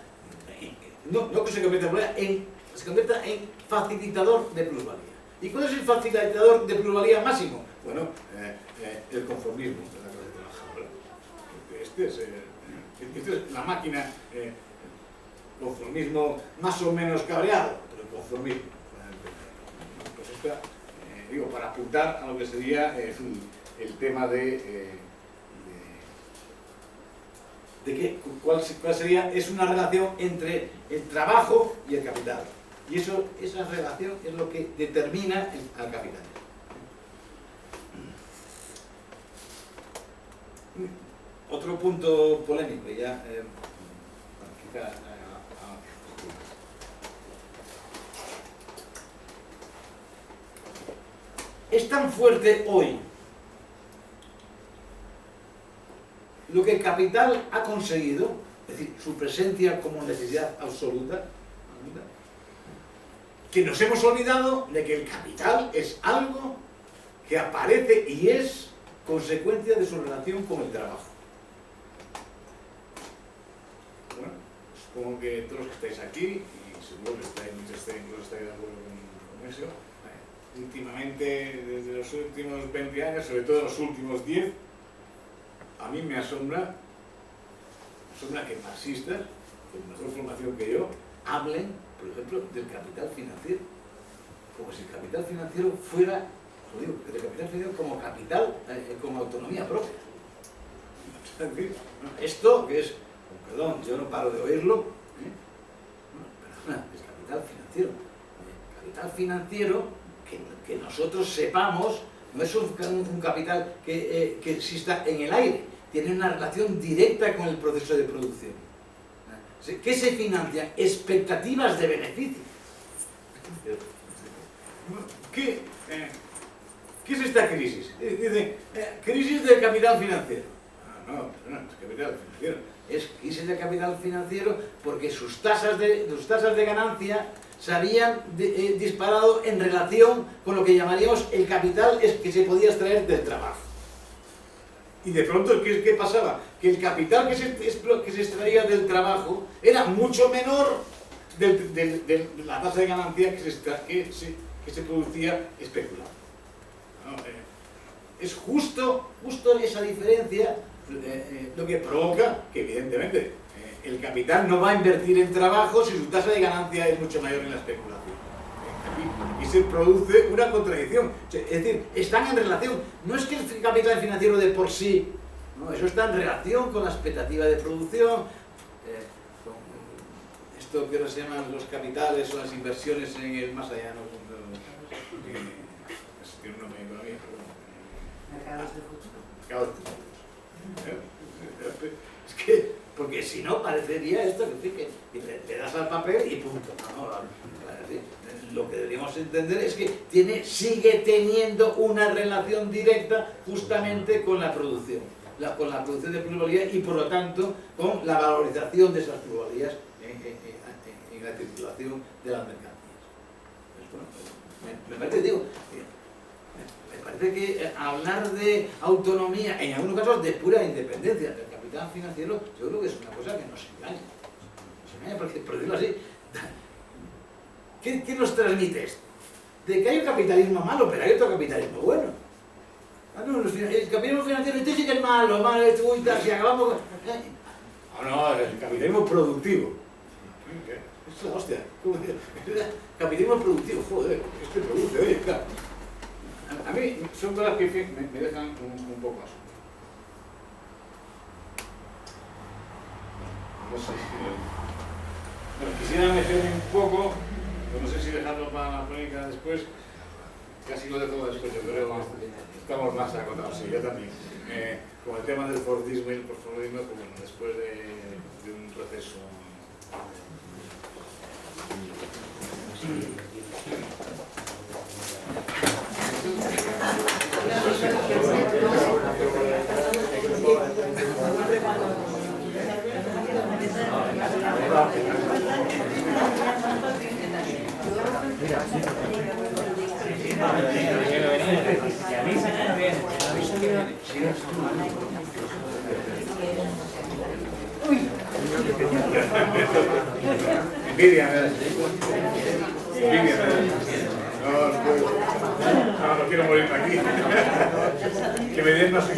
no que se convierta en plusvalía, se convierta en facilitador de plusvalía. ¿Y cuál es el facilitador de plusvalía máximo? Bueno, el conformismo de la clase trabajadora. Esta es la máquina, conformismo más o menos cabreado, pero el conformismo. Pues esta, digo, para apuntar a lo que sería el tema cuál sería, es una relación entre el trabajo y el capital. Y esa relación es lo que determina al capital. Otro punto polémico, ya quizá es tan fuerte hoy lo que el capital ha conseguido, es decir, su presencia como necesidad absoluta, que nos hemos olvidado de que el capital es algo que aparece y es consecuencia de su relación con el trabajo. Bueno, supongo que todos los que estáis aquí, y seguro que estáis de acuerdo con eso, últimamente, desde los últimos 20 años, sobre todo los últimos 10, a mí me asombra que marxistas, con mejor formación que yo, hablen, por ejemplo, del capital financiero, como si el capital financiero fuera, os digo, el capital financiero como capital, como autonomía propia. Esto que es, perdón, yo no paro de oírlo, es capital financiero. Capital financiero, que nosotros sepamos, no es un capital que exista en el aire, tiene una relación directa con el proceso de producción. ¿Qué se financian? Expectativas de beneficio. ¿Qué es esta crisis? Dice, crisis del capital financiero. No, es capital financiero. Es crisis del capital financiero porque sus tasas de ganancia se habían disparado en relación con lo que llamaríamos el capital que se podía extraer del trabajo. Y de pronto, ¿qué pasaba? Que el capital que se extraía del trabajo era mucho menor de la tasa de ganancia que se producía especulando. ¿No? Es justo esa diferencia lo que provoca que, evidentemente, el capital no va a invertir en trabajo si su tasa de ganancia es mucho mayor en la especulación. Y se produce una contradicción. Es decir, están en relación. No es que el capital financiero de por sí, no, eso está en relación con la expectativa de producción, con esto que ahora se llaman los capitales o las inversiones en el más allá, no tiene un nombre en economía, pero Mercados de futuro. mercados de futuro. Es que, porque si no parecería esto que le das al papel y punto. Lo que deberíamos entender es que sigue teniendo una relación directa justamente con la producción, con la producción de plusvalía y por lo tanto con la valorización de esas plusvalías en la circulación de las mercancías. Me parece que hablar de autonomía, en algunos casos de pura independencia del capital financiero, yo creo que es una cosa que nos engaña. Porque, por decirlo así, ¿qué nos transmite esto? De que hay un capitalismo malo, pero hay otro capitalismo bueno. El capitalismo financiero, este sí que es malo, si acabamos con... No, el capitalismo productivo. Es la hostia. Capitalismo productivo, joder, este produce, oye, claro. A mí, son cosas que me dejan un poco asombrado. No sé si... Bueno, quisiera meterme un poco, pero no sé si dejarlo para la crónica después. Casi lo dejo después, yo creo. Estamos más acotados, sí, yo también. Con el tema del fordismo y el postfordismo, pues bueno, después de un proceso. Envidia, ¿verdad? Envidia, ¿verdad? No quiero morirme aquí. Que me den más